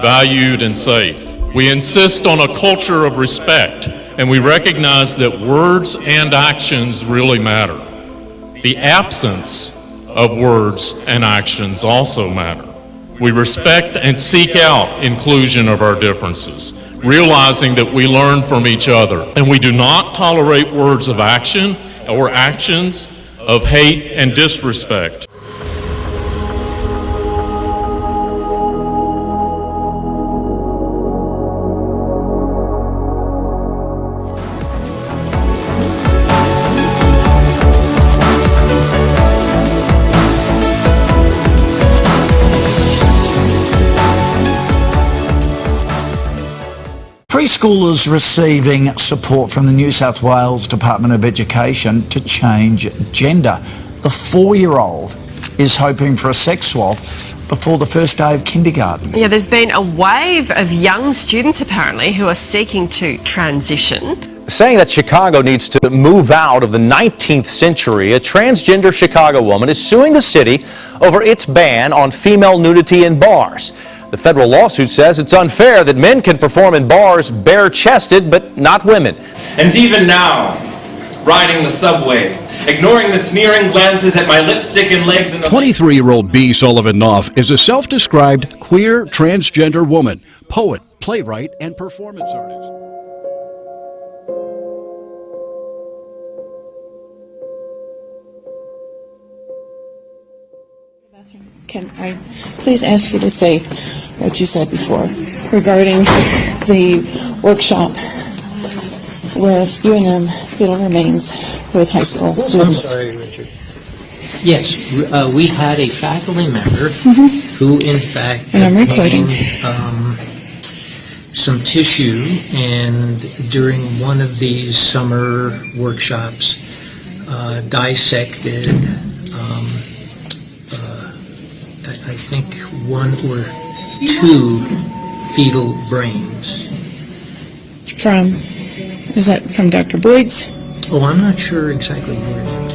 valued, and safe. We insist on a culture of respect, and we recognize that words and actions really matter. The absence of words and actions also matter. We respect and seek out inclusion of our differences, realizing that we learn from each other, and we do not tolerate words of action or actions of hate and disrespect. Preschoolers receiving support from the New South Wales Department of Education to change gender. The 4-year-old is hoping for a sex swab before the first day of kindergarten. Yeah, there's been a wave of young students apparently who are seeking to transition. Saying that Chicago needs to move out of the 19th century, a transgender Chicago woman is suing the city over its ban on female nudity in bars. The federal lawsuit says it's unfair that men can perform in bars bare-chested, but not women. And even now, riding the subway, ignoring the sneering glances at my lipstick and legs and 23-year-old Bea Sullivan Knopf is a self-described queer transgender woman, poet, playwright, and performance artist. Can I please ask you to say what you said before regarding the workshop with UNM fetal remains with high school students? I'm sorry, Richard. Yes, we had a faculty member who, in fact, and I'm recording. Some tissue, and during one of these summer workshops, dissected. I think 1 or 2 fetal brains. Is that from Dr. Boyd's? Oh, I'm not sure exactly where.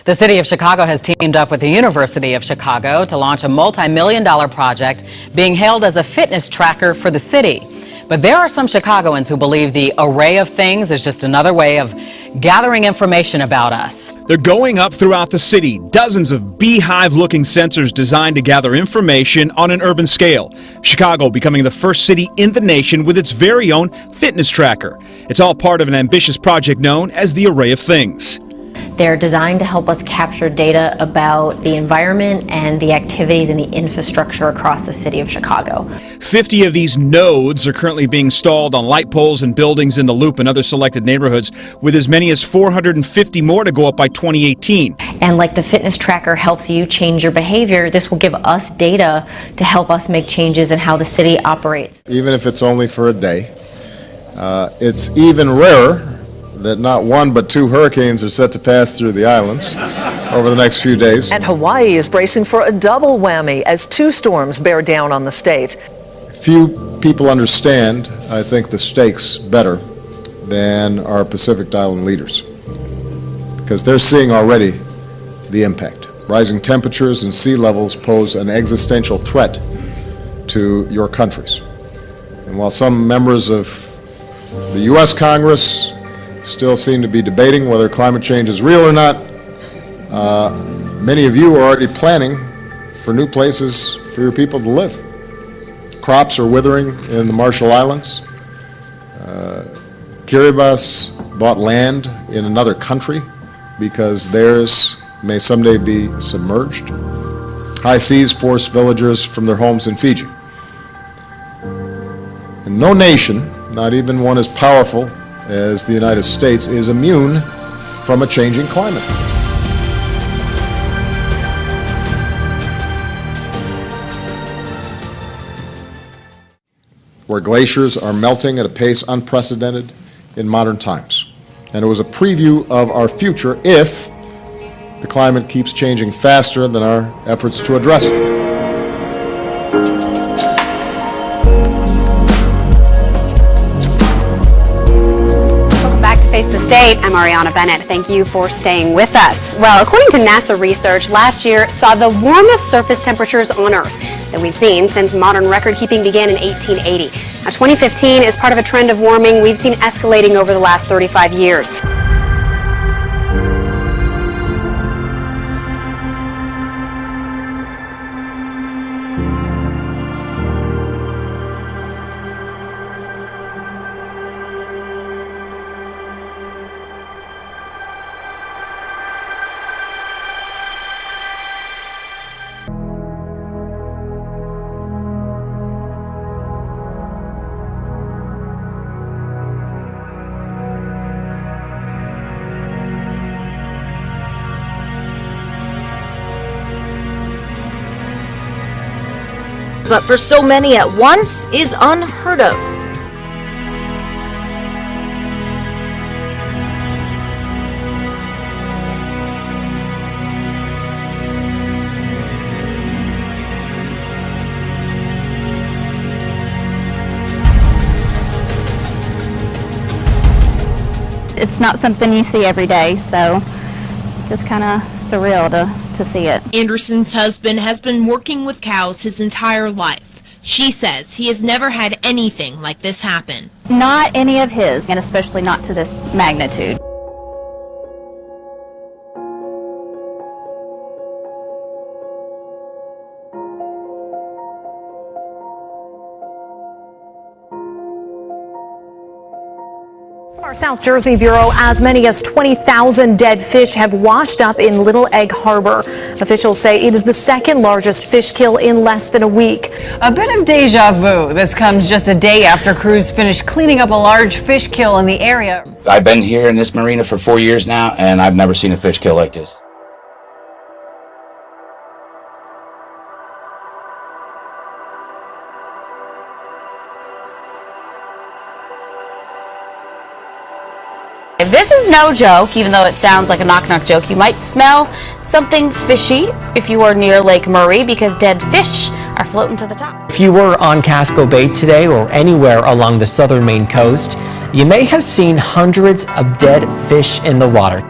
The city of Chicago has teamed up with the University of Chicago to launch a multi-million-dollar project being hailed as a fitness tracker for the city. But there are some Chicagoans who believe the array of things is just another way of gathering information about us. They're going up throughout the city, dozens of beehive-looking sensors designed to gather information on an urban scale. Chicago becoming the first city in the nation with its very own fitness tracker. It's all part of an ambitious project known as the Array of Things. They're designed to help us capture data about the environment and the activities and the infrastructure across the city of Chicago. 50 of these nodes are currently being installed on light poles and buildings in the Loop and other selected neighborhoods, with as many as 450 more to go up by 2018. And like the fitness tracker helps you change your behavior, this will give us data to help us make changes in how the city operates. Even if it's only for a day, it's even rarer that not 1 but 2 hurricanes are set to pass through the islands over the next few days. And Hawaii is bracing for a double whammy as 2 storms bear down on the state. Few people understand, I think, the stakes better than our Pacific Island leaders, because they're seeing already the impact. Rising temperatures and sea levels pose an existential threat to your countries. And while some members of the U.S. Congress still seem to be debating whether climate change is real or not, many of you are already planning for new places for your people to live. Crops are withering in the Marshall Islands. Kiribati bought land in another country because theirs may someday be submerged. High seas force villagers from their homes in Fiji. And No nation, not even one as powerful as the United States, is immune from a changing climate. Where glaciers are melting at a pace unprecedented in modern times. And it was a preview of our future if the climate keeps changing faster than our efforts to address it. Face the State. I'm Ariana Bennett. Thank you for staying with us. Well, according to NASA research, last year saw the warmest surface temperatures on Earth that we've seen since modern record keeping began in 1880. Now, 2015 is part of a trend of warming we've seen escalating over the last 35 years. But for so many at once is unheard of. It's not something you see every day, so just kind of surreal to see it. Anderson's husband has been working with cows his entire life. She says he has never had anything like this happen. Not any of his, and especially not to this magnitude. Our South Jersey Bureau, as many as 20,000 dead fish have washed up in Little Egg Harbor. Officials say it is the second largest fish kill in less than a week. A bit of deja vu. This comes just a day after crews finished cleaning up a large fish kill in the area. I've been here in this marina for 4 years now, and I've never seen a fish kill like this. This is no joke, even though it sounds like a knock-knock joke. You might smell something fishy if you are near Lake Murray because dead fish are floating to the top. If you were on Casco Bay today or anywhere along the southern Maine coast, you may have seen hundreds of dead fish in the water.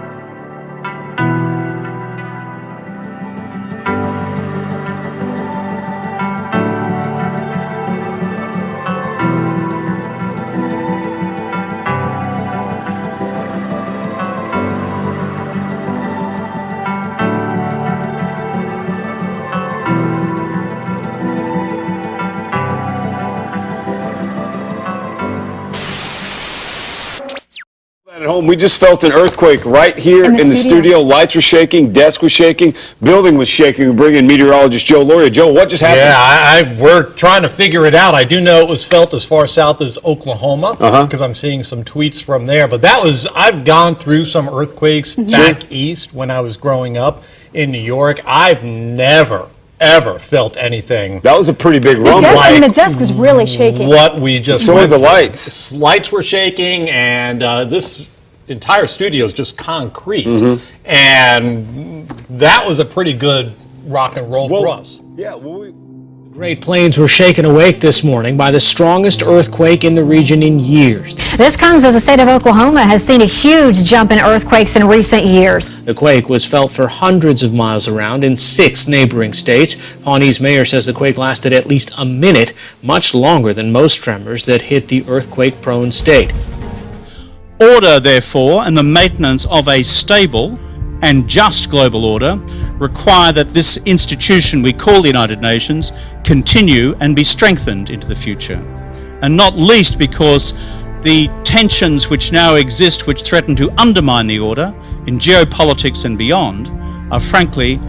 At home, we just felt an earthquake right here in the studio. Lights were shaking, desk was shaking, building was shaking. We bring in meteorologist Joe Loria. Joe, what just happened? Yeah, we're trying to figure it out. I do know it was felt as far south as Oklahoma because I'm seeing some tweets from there. But I've gone through some earthquakes back east when I was growing up in New York. I've never ever felt anything. That was a pretty big rumble. The desk was really shaking. What we just so were the lights. Lights were shaking, and this entire studio is just concrete. And that was a pretty good rock and roll for us. Yeah, Great Plains were shaken awake this morning by the strongest earthquake in the region in years. This comes as the state of Oklahoma has seen a huge jump in earthquakes in recent years. The quake was felt for hundreds of miles around in 6 neighboring states. Pawnee's mayor says the quake lasted at least a minute, much longer than most tremors that hit the earthquake-prone state. Order, therefore, and the maintenance of a stable and just global order require that this institution we call the United Nations continue and be strengthened into the future. And not least because the tensions which now exist, which threaten to undermine the order in geopolitics and beyond, are frankly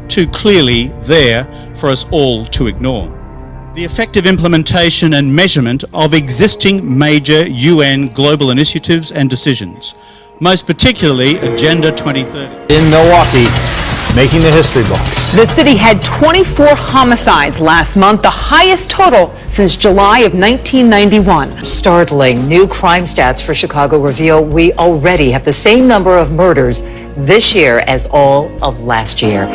too clearly there for us all to ignore. The The effective implementation and measurement of existing major UN global initiatives and decisions, most particularly Agenda 2030. In Milwaukee, making the history books. The city had 24 homicides last month, the highest total since July of 1991. Startling new crime stats for Chicago reveal we already have the same number of murders this year as all of last year.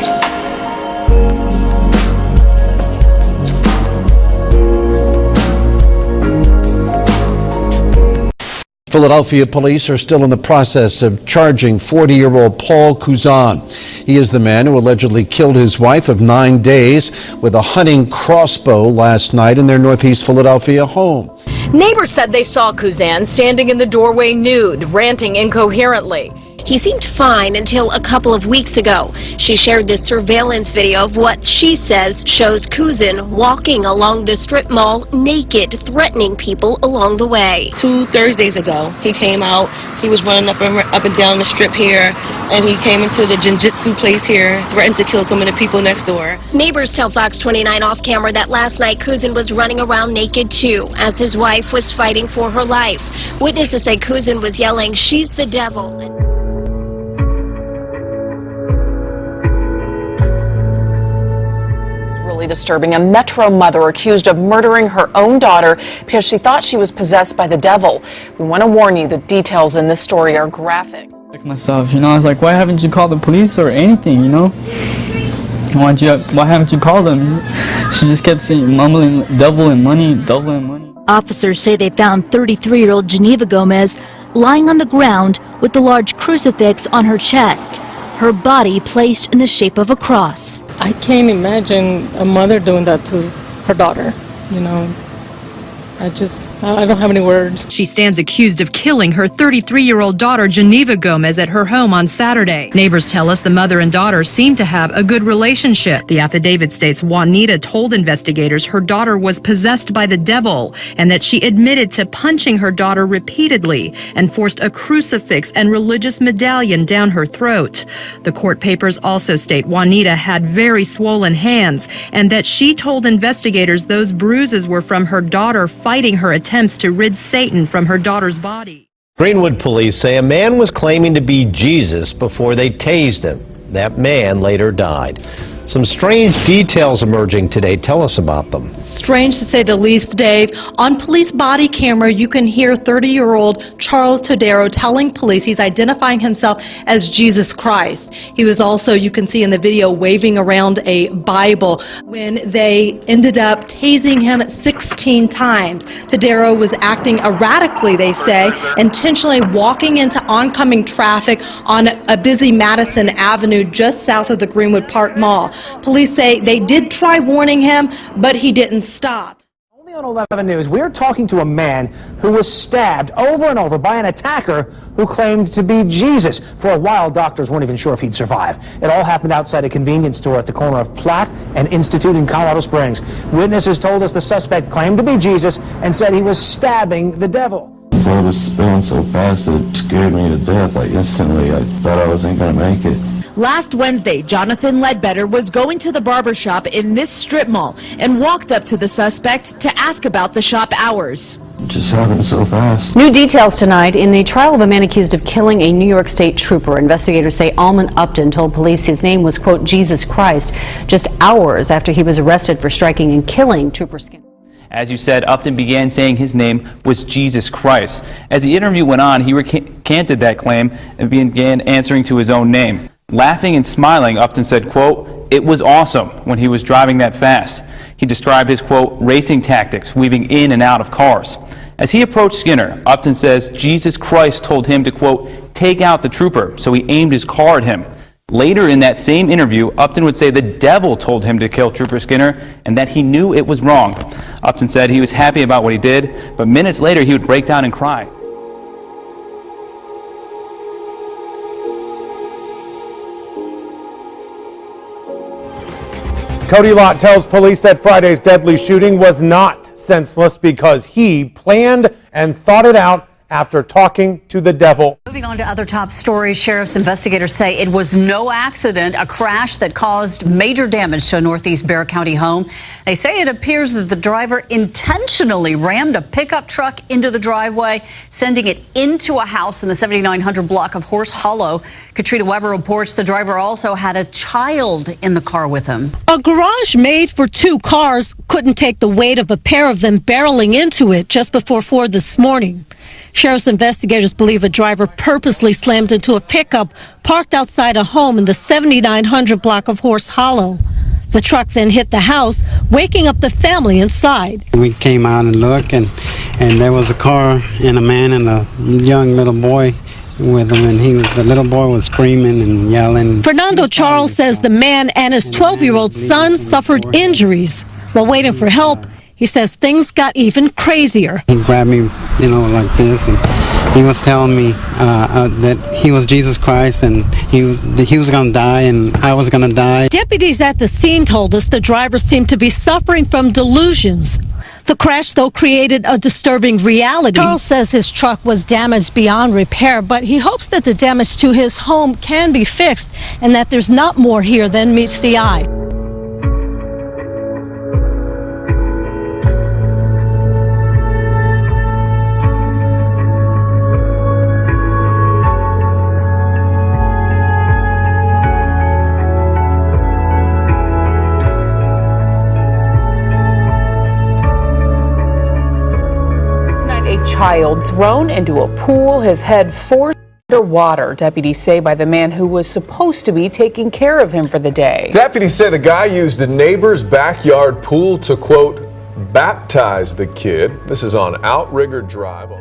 Philadelphia police are still in the process of charging 40-year-old Paul Kuzan. He is the man who allegedly killed his wife of 9 days with a hunting crossbow last night in their Northeast Philadelphia home. Neighbors said they saw Kuzan standing in the doorway nude, ranting incoherently. He seemed fine until a couple of weeks ago. She shared this surveillance video of what she says shows Kuzan walking along the strip mall naked, threatening people along the way. 2 Thursdays ago, he came out. He was running up and down the strip here, and he came into the jiu-jitsu place here, threatened to kill some of the people next door. Neighbors tell Fox 29 off camera that last night Kuzan was running around naked too, as his wife was fighting for her life. Witnesses say Kuzan was yelling, "She's the devil." Really disturbing. A Metro mother accused of murdering her own daughter because she thought she was possessed by the devil. We want to warn you, the details in this story are graphic. Myself, I was like, why haven't you called the police or anything, Why haven't you called them? She just kept saying, mumbling, devil and money, devil and money. Officers say they found 33-year-old Geneva Gomez lying on the ground with the large crucifix on her chest, her body placed in the shape of a cross. I can't imagine a mother doing that to her daughter, I don't have any words. She stands accused of killing her 33-year-old daughter, Geneva Gomez, at her home on Saturday. Neighbors tell us the mother and daughter seem to have a good relationship. The affidavit states Juanita told investigators her daughter was possessed by the devil and that she admitted to punching her daughter repeatedly and forced a crucifix and religious medallion down her throat. The court papers also state Juanita had very swollen hands and that she told investigators those bruises were from her daughter fighting her attempts to rid Satan from her daughter's body. Greenwood police say a man was claiming to be Jesus before they tased him. That man later died. Some strange details emerging today. Tell us about them. Strange to say the least, Dave. On police body camera, you can hear 30-year-old Charles Todaro telling police he's identifying himself as Jesus Christ. He was also, you can see in the video, waving around a Bible when they ended up tasing him 16 times. Todaro was acting erratically, they say, intentionally walking into oncoming traffic on a busy Madison Avenue just south of the Greenwood Park Mall. Police say they did try warning him, but he didn't stop. Only on 11 News, we're talking to a man who was stabbed over and over by an attacker who claimed to be Jesus. For a while, doctors weren't even sure if he'd survive. It all happened outside a convenience store at the corner of Platt and Institute in Colorado Springs. Witnesses told us the suspect claimed to be Jesus and said he was stabbing the devil. Blood was spilling so fast it scared me to death. Instantly, I thought I wasn't going to make it. Last Wednesday, Jonathan Ledbetter was going to the barber shop in this strip mall and walked up to the suspect to ask about the shop hours. It just happened so fast. New details tonight in the trial of a man accused of killing a New York State trooper. Investigators say Alman Upton told police his name was, quote, Jesus Christ, just hours after he was arrested for striking and killing Trooper Skinner. As you said, Upton began saying his name was Jesus Christ. As the interview went on, he recanted that claim and began answering to his own name. Laughing and smiling, Upton said, quote, "It was awesome when he was driving that fast." He described his, quote, racing tactics, weaving in and out of cars. As he approached Skinner, Upton says Jesus Christ told him to, quote, take out the trooper, so he aimed his car at him. Later in that same interview, Upton would say the devil told him to kill Trooper Skinner and that he knew it was wrong. Upton said he was happy about what he did, but minutes later he would break down and cry. Cody Lott tells police that Friday's deadly shooting was not senseless because he planned and thought it out after talking to the devil. Moving on to other top stories, sheriff's investigators say it was no accident, a crash that caused major damage to a Northeast Bexar County home. They say it appears that the driver intentionally rammed a pickup truck into the driveway, sending it into a house in the 7900 block of Horse Hollow. Katrina Weber reports the driver also had a child in the car with him. A garage made for two cars couldn't take the weight of a pair of them barreling into it just before 4 this morning. Sheriff's investigators believe a driver purposely slammed into a pickup parked outside a home in the 7900 block of Horse Hollow. The truck then hit the house, waking up the family inside. We came out and looked, and there was a car and a man and a young little boy with him, and the little boy was screaming and yelling. Fernando Charles says the man and his 12-year-old son suffered injuries. While waiting for help, he says things got even crazier. He grabbed me, like this, and he was telling me that he was Jesus Christ and he was going to die and I was going to die. Deputies at the scene told us the driver seemed to be suffering from delusions. The crash, though, created a disturbing reality. Charles says his truck was damaged beyond repair, but he hopes that the damage to his home can be fixed and that there's not more here than meets the eye. Child thrown into a pool, his head forced underwater, deputies say, by the man who was supposed to be taking care of him for the day. Deputies say the guy used the neighbor's backyard pool to, quote, baptize the kid. This is on Outrigger Drive.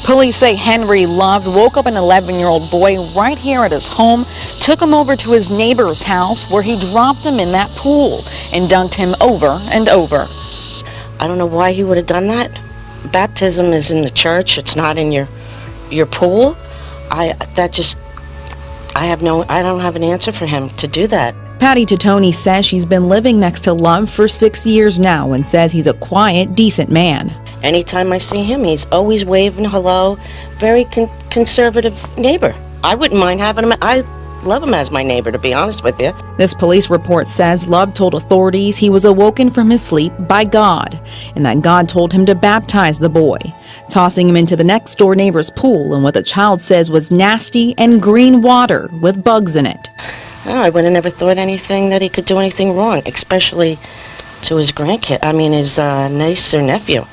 Police say Henry Love woke up an 11-year-old boy right here at his home, took him over to his neighbor's house where he dropped him in that pool and dunked him over and over. I don't know why he would have done that. Baptism is in the church. It's not in your pool. I don't have an answer for him to do that. Patty Totoni says she's been living next to Love for 6 years now and says he's a quiet, decent man. Anytime I see him, he's always waving hello. Very conservative neighbor. I wouldn't mind having him. I love him as my neighbor, to be honest with you. This police report says Love told authorities he was awoken from his sleep by God and that God told him to baptize the boy, tossing him into the next door neighbor's pool in what the child says was nasty and green water with bugs in it. I would have never thought anything that he could do anything wrong, especially to his his niece or nephew.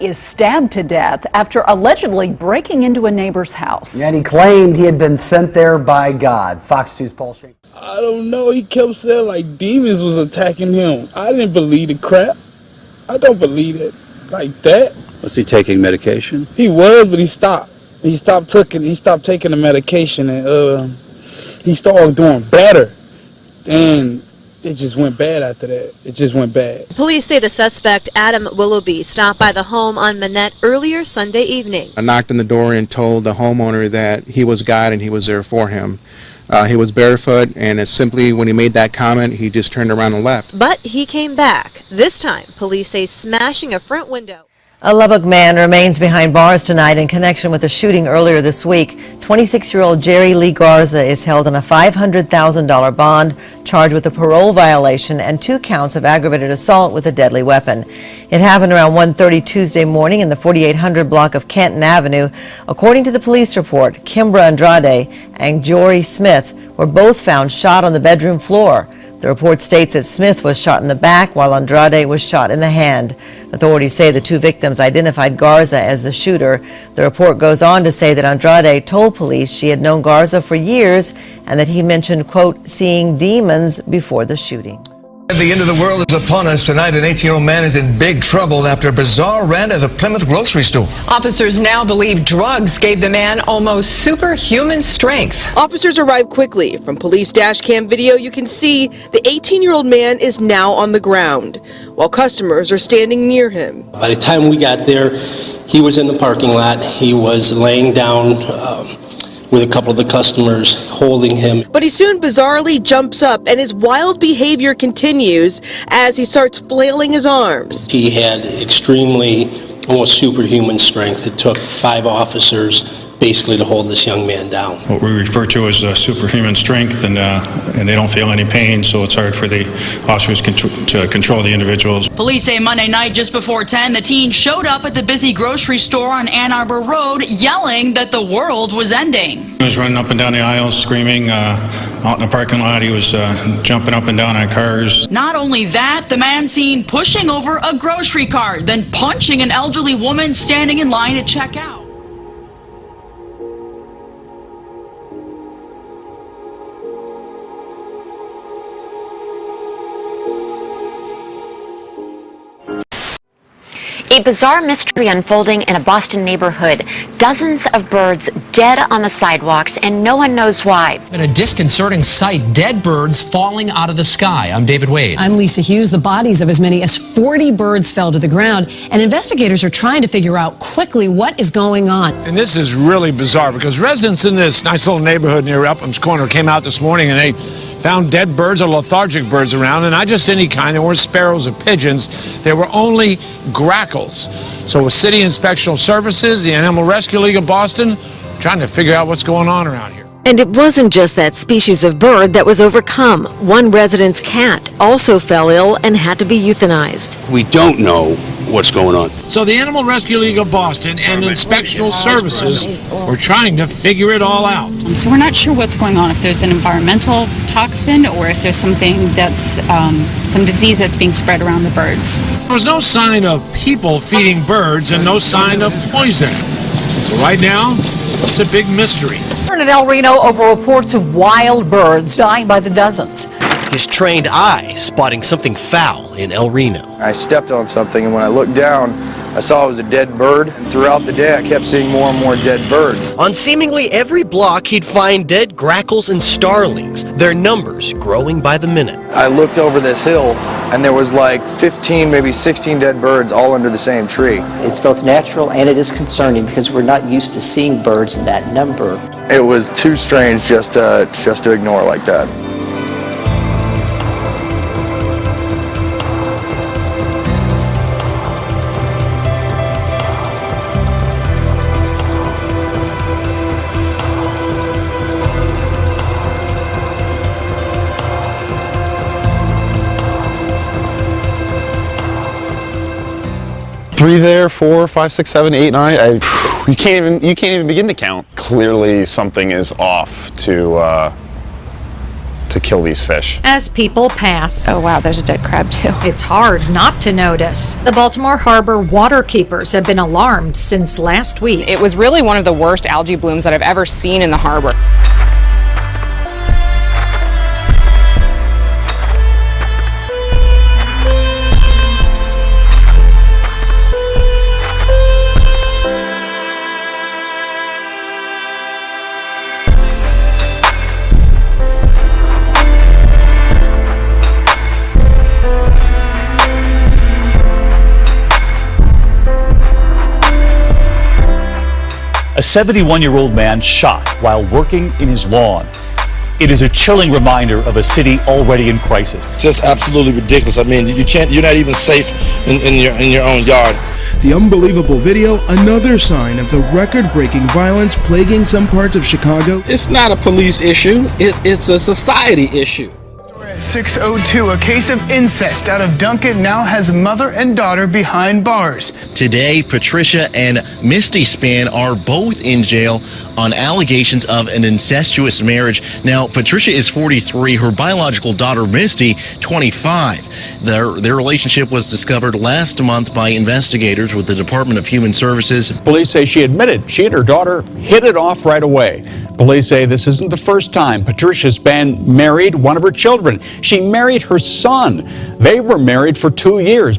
Is stabbed to death after allegedly breaking into a neighbor's house. And he claimed he had been sent there by God. Fox 2's Paul Shane. I don't know. He kept saying like demons was attacking him. I didn't believe the crap. I don't believe it like that. Was he taking medication? He was, but he stopped. He stopped taking the medication, and he started doing better. And it just went bad after that. It just went bad. Police say the suspect, Adam Willoughby, stopped by the home on Manette earlier Sunday evening. I knocked on the door and told the homeowner that he was God and he was there for him. He was barefoot, and it's simply when he made that comment, he just turned around and left. But he came back. This time, police say smashing a front window. A Lubbock man remains behind bars tonight in connection with a shooting earlier this week. 26-year-old Jerry Lee Garza is held on a $500,000 bond, charged with a parole violation and 2 counts of aggravated assault with a deadly weapon. It happened around 1:30 Tuesday morning in the 4800 block of Canton Avenue. According to the police report, Kimbra Andrade and Jory Smith were both found shot on the bedroom floor. The report states that Smith was shot in the back while Andrade was shot in the hand. Authorities say the 2 victims identified Garza as the shooter. The report goes on to say that Andrade told police she had known Garza for years and that he mentioned, quote, seeing demons before the shooting. The end of the world is upon us tonight. An 18-year-old man is in big trouble after a bizarre rant at a Plymouth grocery store. Officers now believe drugs gave the man almost superhuman strength. Officers arrived quickly. From police dash cam video, you can see the 18-year-old man is now on the ground, while customers are standing near him. By the time we got there, he was in the parking lot. He was laying down with a couple of the customers holding him. But he soon bizarrely jumps up and his wild behavior continues as he starts flailing his arms. He had extremely almost superhuman strength. It took 5 officers basically to hold this young man down. What we refer to as superhuman strength, and they don't feel any pain, so it's hard for the officers to control the individuals. Police say Monday night, just before 10, the teen showed up at the busy grocery store on Ann Arbor Road, yelling that the world was ending. He was running up and down the aisles, screaming. Out in the parking lot, he was jumping up and down on cars. Not only that, the man seen pushing over a grocery cart, then punching an elderly woman standing in line to check out. A bizarre mystery unfolding in a Boston neighborhood. Dozens of birds dead on the sidewalks, and no one knows why. In a disconcerting sight, dead birds falling out of the sky. I'm David Wade. I'm Lisa Hughes. The bodies of as many as 40 birds fell to the ground, and investigators are trying to figure out quickly what is going on. And this is really bizarre because residents in this nice little neighborhood near Upham's Corner came out this morning and they found dead birds or lethargic birds around, and not just any kind. There weren't sparrows or pigeons. There were only grackles. So with City Inspectional Services, the Animal Rescue League of Boston, trying to figure out what's going on around here. And it wasn't just that species of bird that was overcome. One resident's cat also fell ill and had to be euthanized. We don't know what's going on. So the Animal Rescue League of Boston and Inspectional Services were trying to figure it all out. So we're not sure what's going on, if there's an environmental toxin or if there's something that's some disease that's being spread around the birds. There was no sign of people feeding birds and no sign of poison. So right now, it's a big mystery. In El Reno over reports of wild birds dying by the dozens. His trained eye spotting something foul in El Reno. I stepped on something, and when I looked down, I saw it was a dead bird. And throughout the day, I kept seeing more and more dead birds. On seemingly every block, he'd find dead grackles and starlings, their numbers growing by the minute. I looked over this hill, and there was like 15, maybe 16 dead birds all under the same tree. It's both natural and it is concerning because we're not used to seeing birds in that number. It was too strange just to ignore like that. Three there, 4, 5, 6, 7, 8, 9. You can't even begin to count. Clearly, something is off to kill these fish. As people pass. Oh wow, there's a dead crab too. It's hard not to notice. The Baltimore Harbor waterkeepers have been alarmed since last week. It was really one of the worst algae blooms that I've ever seen in the harbor. A 71-year-old man shot while working in his lawn. It is a chilling reminder of a city already in crisis. It's just absolutely ridiculous. I mean, you're not even safe in your own yard. The unbelievable video, another sign of the record-breaking violence plaguing some parts of Chicago. It's not a police issue, it's a society issue. 602, a case of incest out of Duncan now has mother and daughter behind bars. Today, Patricia and Misty Spann are both in jail on allegations of an incestuous marriage. Now, Patricia is 43, her biological daughter, Misty, 25. Their relationship was discovered last month by investigators with the Department of Human Services. Police say she admitted she and her daughter hit it off right away. Police say this isn't the first time Patricia Spann married one of her children. She married her son. They were married for 2 years.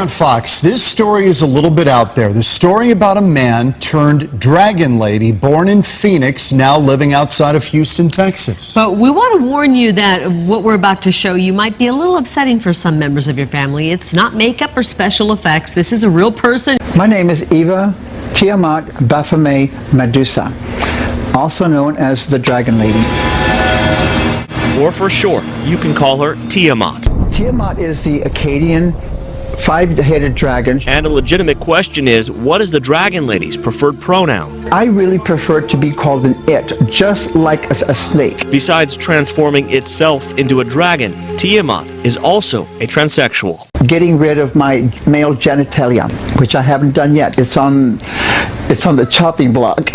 on Fox. This story is a little bit out there. The story about a man turned dragon lady born in Phoenix, now living outside of Houston, Texas. But we want to warn you that what we're about to show you might be a little upsetting for some members of your family. It's not makeup or special effects. This is a real person. My name is Eva Tiamat Baphomet Medusa, also known as the Dragon Lady. Or for short, you can call her Tiamat. Tiamat is the Akkadian five-headed dragon. And a legitimate question is, what is the Dragon Lady's preferred pronoun? I really prefer to be called an it, just like a snake. Besides transforming itself into a dragon, Tiamat is also a transsexual. Getting rid of my male genitalia, which I haven't done yet. It's on the chopping block.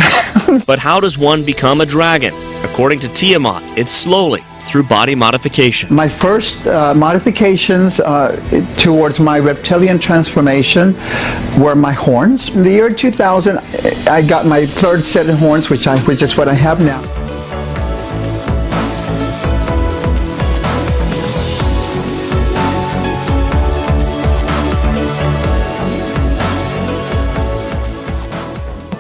But how does one become a dragon? According to Tiamat, it's slowly, through body modification. My first modifications towards my reptilian transformation were my horns. In the year 2000, I got my third set of horns, which is what I have now.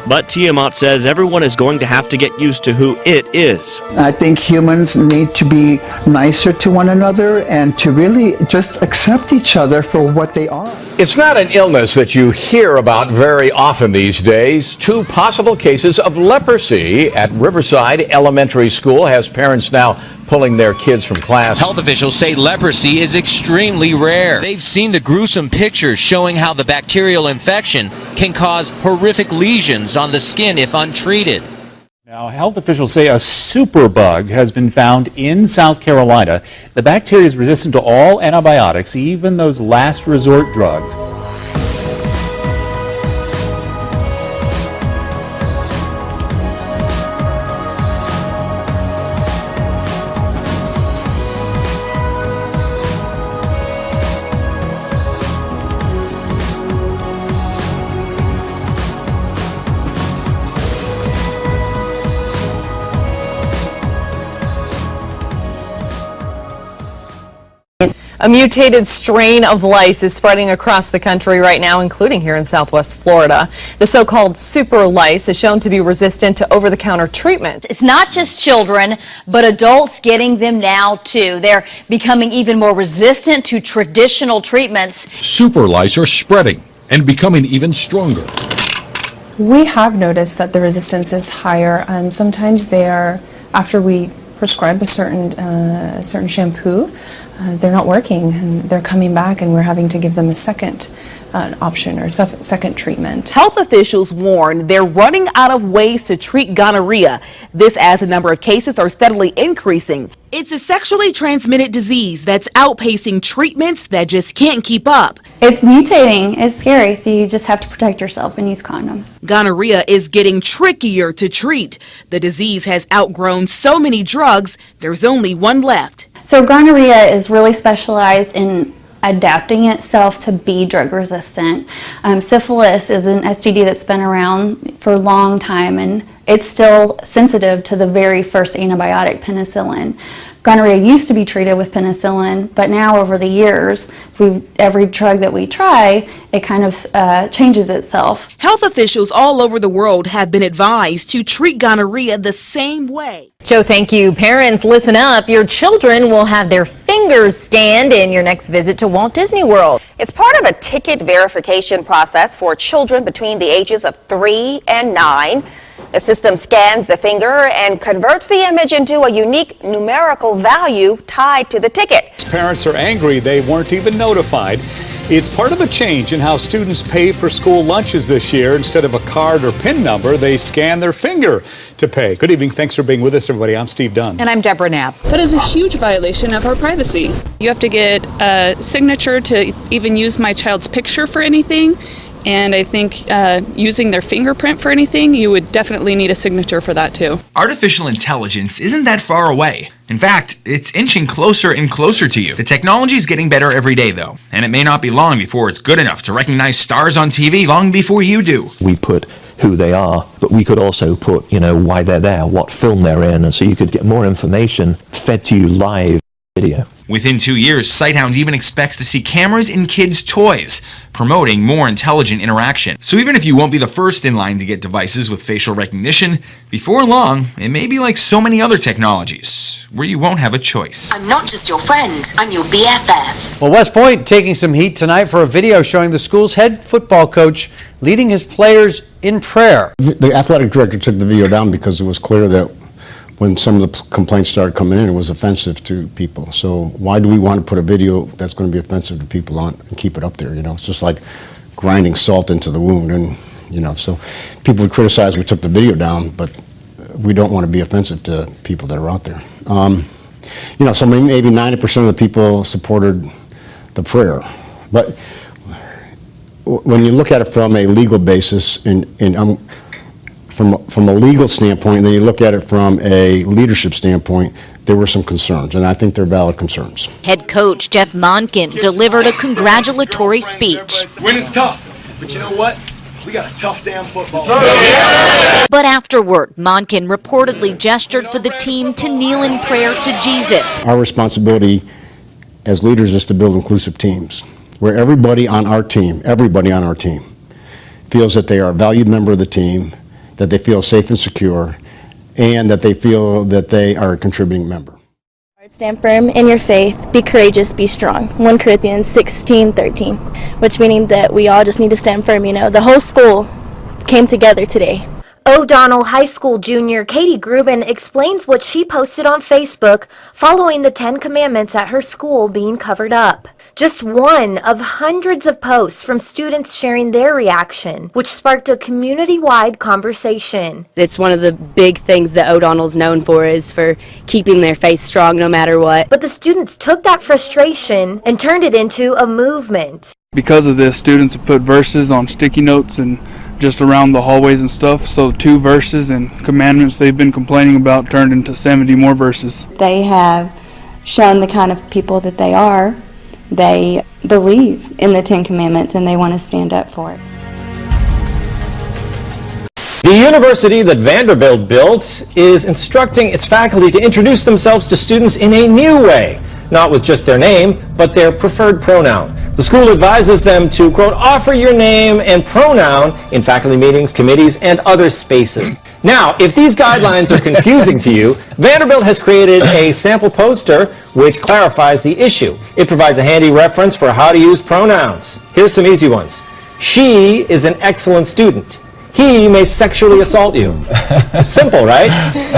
But Tiamat says everyone is going to have to get used to who it is. I think humans need to be nicer to one another and to really just accept each other for what they are. It's not an illness that you hear about very often these days. 2 possible cases of leprosy at Riverside Elementary School has parents now pulling their kids from class. Health officials say leprosy is extremely rare. They've seen the gruesome pictures showing how the bacterial infection can cause horrific lesions on the skin if untreated. Now, health officials say a superbug has been found in South Carolina. The bacteria is resistant to all antibiotics, even those last resort drugs. A mutated strain of lice is spreading across the country right now, including here in Southwest Florida. The so-called super lice is shown to be resistant to over-the-counter treatments. It's not just children, but adults getting them now too. They're becoming even more resistant to traditional treatments. Super lice are spreading and becoming even stronger. We have noticed that the resistance is higher. Sometimes they are, after we prescribe a certain shampoo, they're not working and they're coming back, and we're having to give them a second option or second treatment. Health officials warn they're running out of ways to treat gonorrhea. This as the number of cases are steadily increasing. It's a sexually transmitted disease that's outpacing treatments that just can't keep up. It's mutating. It's scary, so you just have to protect yourself and use condoms. Gonorrhea is getting trickier to treat. The disease has outgrown so many drugs, there's only one left. So gonorrhea is really specialized in adapting itself to be drug resistant. Syphilis is an STD that's been around for a long time, and it's still sensitive to the very first antibiotic, penicillin. Gonorrhea used to be treated with penicillin, but now over the years, every drug that we try, it kind of changes itself. Health officials all over the world have been advised to treat gonorrhea the same way. Joe, thank you. Parents, listen up. Your children will have their fingers scanned in your next visit to Walt Disney World. It's part of a ticket verification process for children between the ages of 3 and 9. The system scans the finger and converts the image into a unique numerical value tied to the ticket. Parents are angry they weren't even notified. It's part of a change in how students pay for school lunches this year. Instead of a card or PIN number, they scan their finger to pay. Good evening. Thanks for being with us, everybody. I'm Steve Dunn. And I'm Deborah Knapp. That is a huge violation of our privacy. You have to get a signature to even use my child's picture for anything. And I think using their fingerprint for anything, you would definitely need a signature for that too. Artificial intelligence isn't that far away. In fact, it's inching closer and closer to you. The technology is getting better every day though, and it may not be long before it's good enough to recognize stars on TV long before you do. We put who they are, but we could also put, why they're there, what film they're in, and so you could get more information fed to you live video. Within 2 years, Sighthound even expects to see cameras in kids' toys, promoting more intelligent interaction. So even if you won't be the first in line to get devices with facial recognition, before long, it may be like so many other technologies, where you won't have a choice. I'm not just your friend, I'm your BFF. Well, West Point taking some heat tonight for a video showing the school's head football coach leading his players in prayer. The athletic director took the video down because it was clear that when some of the complaints started coming in, it was offensive to people. So why do we want to put a video that's going to be offensive to people on and keep it up there? You know, it's just like grinding salt into the wound. And, you know, so people would criticize we took the video down, but we don't want to be offensive to people that are out there. You know, so maybe 90% of the people supported the prayer. But when you look at it from a legal basis from a legal standpoint, and then you look at it from a leadership standpoint, there were some concerns, and I think they're valid concerns. Head coach Jeff Monken delivered a congratulatory speech. Winning's tough, but you know what? We got a tough damn football. But afterward, Monken reportedly gestured for the team to kneel in prayer to Jesus. Our responsibility as leaders is to build inclusive teams, where everybody on our team feels that they are a valued member of the team, that they feel safe and secure, and that they feel that they are a contributing member. Stand firm in your faith, be courageous, be strong. 1 Corinthians 16:13, which meaning that we all just need to stand firm, you know. The whole school came together today. O'Donnell High School junior Katie Grubin explains what she posted on Facebook following the 10 Commandments at her school being covered up. Just one of hundreds of posts from students sharing their reaction, which sparked a community-wide conversation. It's one of the big things that O'Donnell's known for, is for keeping their faith strong no matter what. But the students took that frustration and turned it into a movement. Because of this, students have put verses on sticky notes and just around the hallways and stuff, so 2 verses and commandments they've been complaining about turned into 70 more verses. They have shown the kind of people that they are. They believe in the 10 Commandments and they want to stand up for it. The university that Vanderbilt built is instructing its faculty to introduce themselves to students in a new way, not with just their name, but their preferred pronoun. The school advises them to, quote, offer your name and pronoun in faculty meetings, committees, and other spaces. Now, if these guidelines are confusing to you, Vanderbilt has created a sample poster which clarifies the issue. It provides a handy reference for how to use pronouns. Here's some easy ones. She is an excellent student. He may sexually assault you. Simple, right?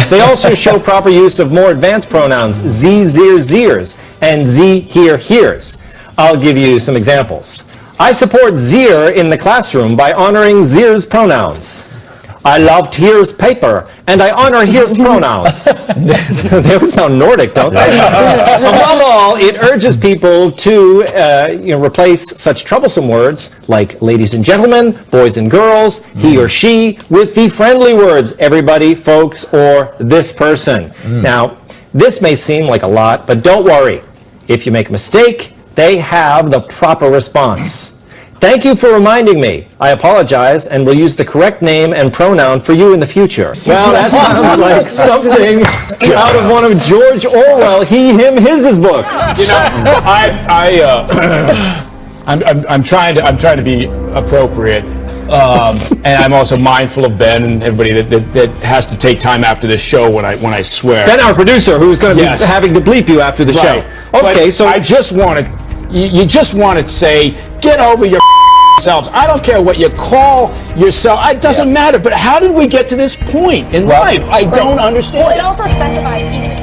They also show proper use of more advanced pronouns, ze, zir, zirs, and ze, here, heres. I'll give you some examples. I support Zir in the classroom by honoring Zir's pronouns. I love Here's paper, and I honor Here's pronouns. They always sound Nordic, don't they? Above all, it urges people to replace such troublesome words like ladies and gentlemen, boys and girls, he or she, with the friendly words everybody, folks, or this person. Now, this may seem like a lot, but don't worry. If you make a mistake, they have the proper response. Thank you for reminding me. I apologize and will use the correct name and pronoun for you in the future. Well, that sounds like something out of one of George Orwell, he, him, his books. You know, I'm trying to be appropriate, and I'm also mindful of Ben and everybody that has to take time after this show when I swear. Ben, our producer, who's going to be having to bleep you after the show. Okay, but so I just want to, you just want to say, get over your selves. I don't care what you call yourself. It doesn't matter. But how did we get to this point in life? I don't understand. Well, it also specifies even if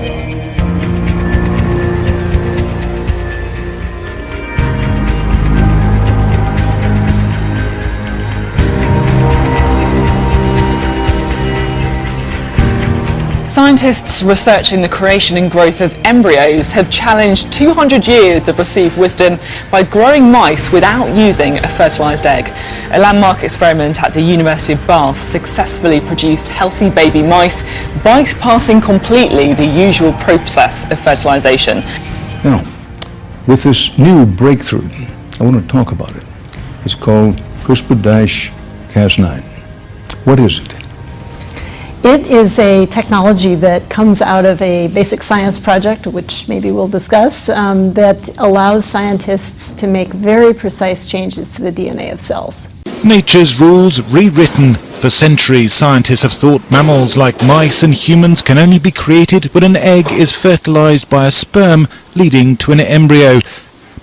Scientists researching the creation and growth of embryos have challenged 200 years of received wisdom by growing mice without using a fertilised egg. A landmark experiment at the University of Bath successfully produced healthy baby mice, bypassing completely the usual process of fertilisation. Now, with this new breakthrough, I want to talk about it. It's called CRISPR-Cas9. What is it? It is a technology that comes out of a basic science project, which maybe we'll discuss, that allows scientists to make very precise changes to the DNA of cells. Nature's rules rewritten. For centuries, scientists have thought mammals like mice and humans can only be created when an egg is fertilized by a sperm, leading to an embryo.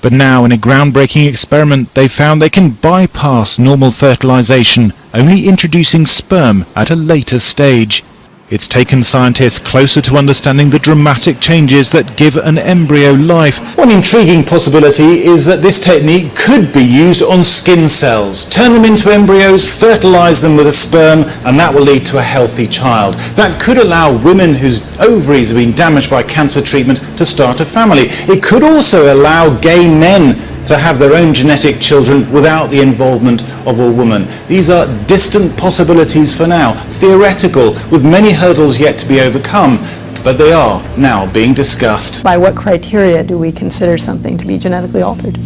But now, in a groundbreaking experiment, they found they can bypass normal fertilization, only introducing sperm at a later stage. It's taken scientists closer to understanding the dramatic changes that give an embryo life. One intriguing possibility is that this technique could be used on skin cells. Turn them into embryos, fertilize them with a sperm, and that will lead to a healthy child. That could allow women whose ovaries have been damaged by cancer treatment to start a family. It could also allow gay men to have their own genetic children without the involvement of a woman. These are distant possibilities for now, theoretical, with many hurdles yet to be overcome, but they are now being discussed. By what criteria do we consider something to be genetically altered?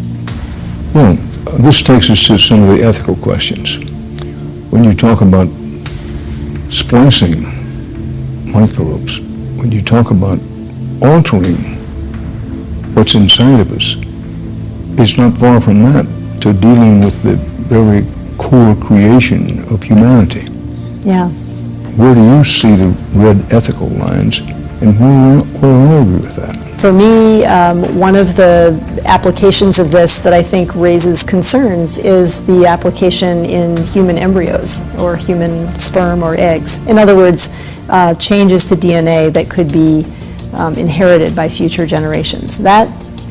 Well, this takes us to some of the ethical questions. When you talk about splicing microbes, when you talk about altering what's inside of us, it's not far from that to dealing with the very core creation of humanity. Yeah. Where do you see the red ethical lines, and where are we with that? For me, one of the applications of this that I think raises concerns is the application in human embryos or human sperm or eggs. In other words, changes to DNA that could be inherited by future generations. That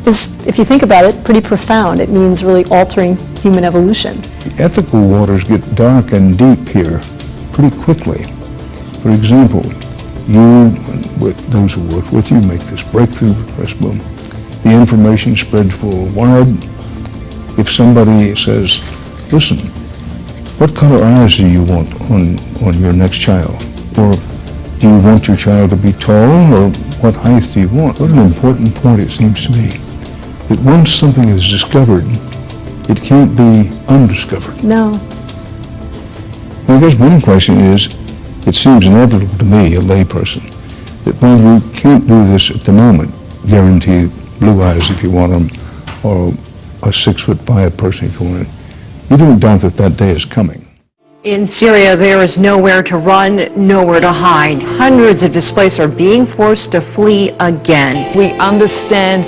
is, if you think about it, pretty profound. It means really altering human evolution. The ethical waters get dark and deep here pretty quickly. For example, you and with those who work with you make this breakthrough, boom. The information spreads worldwide. If somebody says, listen, what color eyes do you want on your next child? Or do you want your child to be tall, or what height do you want? What an important point it seems to me. That once something is discovered, it can't be undiscovered. No. Well, I guess one question is, it seems inevitable to me, a layperson, that while you can't do this at the moment, guarantee blue eyes if you want them, or a 6'5" person if you want it, you don't doubt that that day is coming. In Syria, there is nowhere to run, nowhere to hide. Hundreds of displaced are being forced to flee again. We understand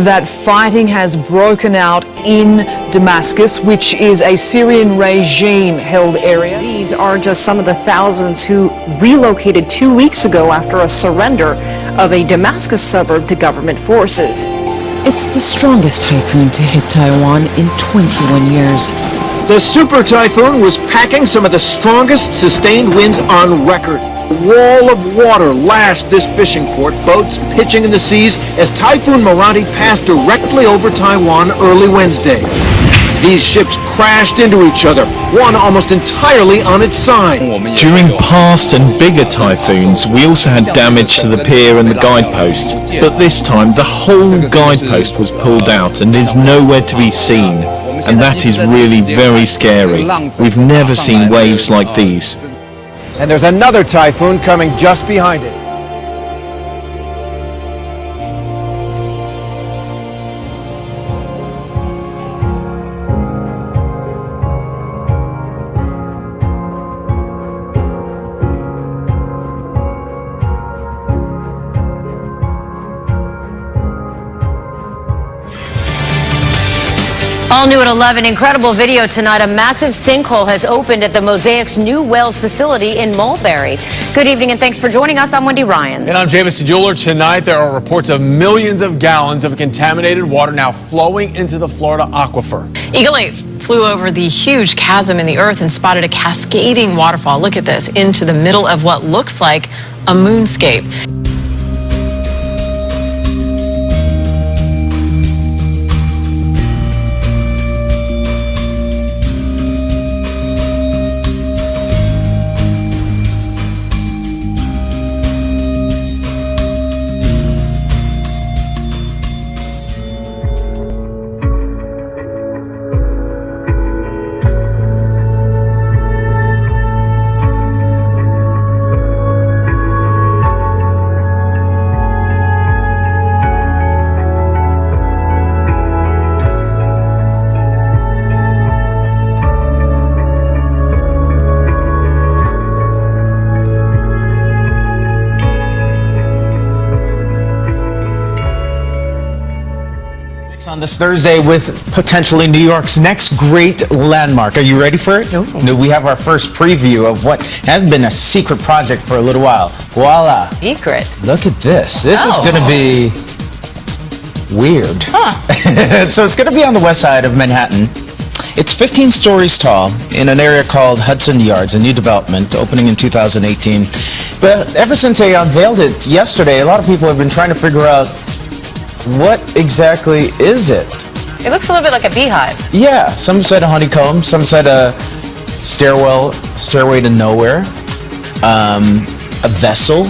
that fighting has broken out in Damascus, which is a Syrian regime-held area. These are just some of the thousands who relocated 2 weeks ago after a surrender of a Damascus suburb to government forces. It's the strongest typhoon to hit Taiwan in 21 years. The super typhoon was packing some of the strongest sustained winds on record. A wall of water lashed this fishing port, boats pitching in the seas as Typhoon Marathi passed directly over Taiwan early Wednesday. These ships crashed into each other, one almost entirely on its side. During past and bigger typhoons, we also had damage to the pier and the guidepost. But this time, the whole guidepost was pulled out and is nowhere to be seen. And that is really very scary. We've never seen waves like these. And there's another typhoon coming just behind it. All new at 11, incredible video tonight. A massive sinkhole has opened at the Mosaic's New Wells facility in Mulberry. Good evening and thanks for joining us. I'm Wendy Ryan. And I'm Jamison Jeweler. Tonight there are reports of millions of gallons of contaminated water now flowing into the Florida aquifer. Eagle 8 flew over the huge chasm in the earth and spotted a cascading waterfall. Look at this, into the middle of what looks like a moonscape. this Thursday with potentially New York's next great landmark. Are you ready for it? No. We have our first preview of what has been a secret project for a little while. Voila. Secret. Look at this. This is going to be weird. So it's going to be on the west side of Manhattan. It's 15 stories tall in an area called Hudson Yards, a new development opening in 2018. But ever since they unveiled it yesterday, a lot of people have been trying to figure out what exactly is it. It looks a little bit like a beehive. Yeah, some said a honeycomb, some said a stairway to nowhere, a vessel.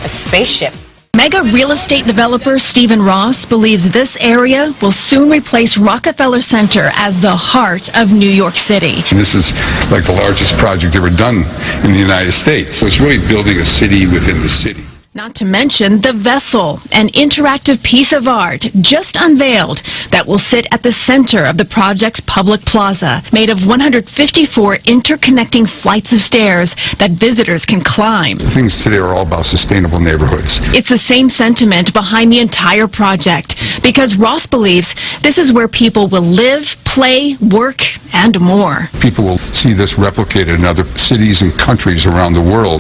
A spaceship. Mega real estate developer Stephen Ross believes this area will soon replace Rockefeller Center as the heart of New York City. This is like the largest project ever done in the United States. So it's really building a city within the city. Not to mention the Vessel, an interactive piece of art just unveiled that will sit at the center of the project's public plaza, made of 154 interconnecting flights of stairs that visitors can climb. Things today are all about sustainable neighborhoods. It's the same sentiment behind the entire project, because Ross believes this is where people will live, play, work, and more. People will see this replicated in other cities and countries around the world.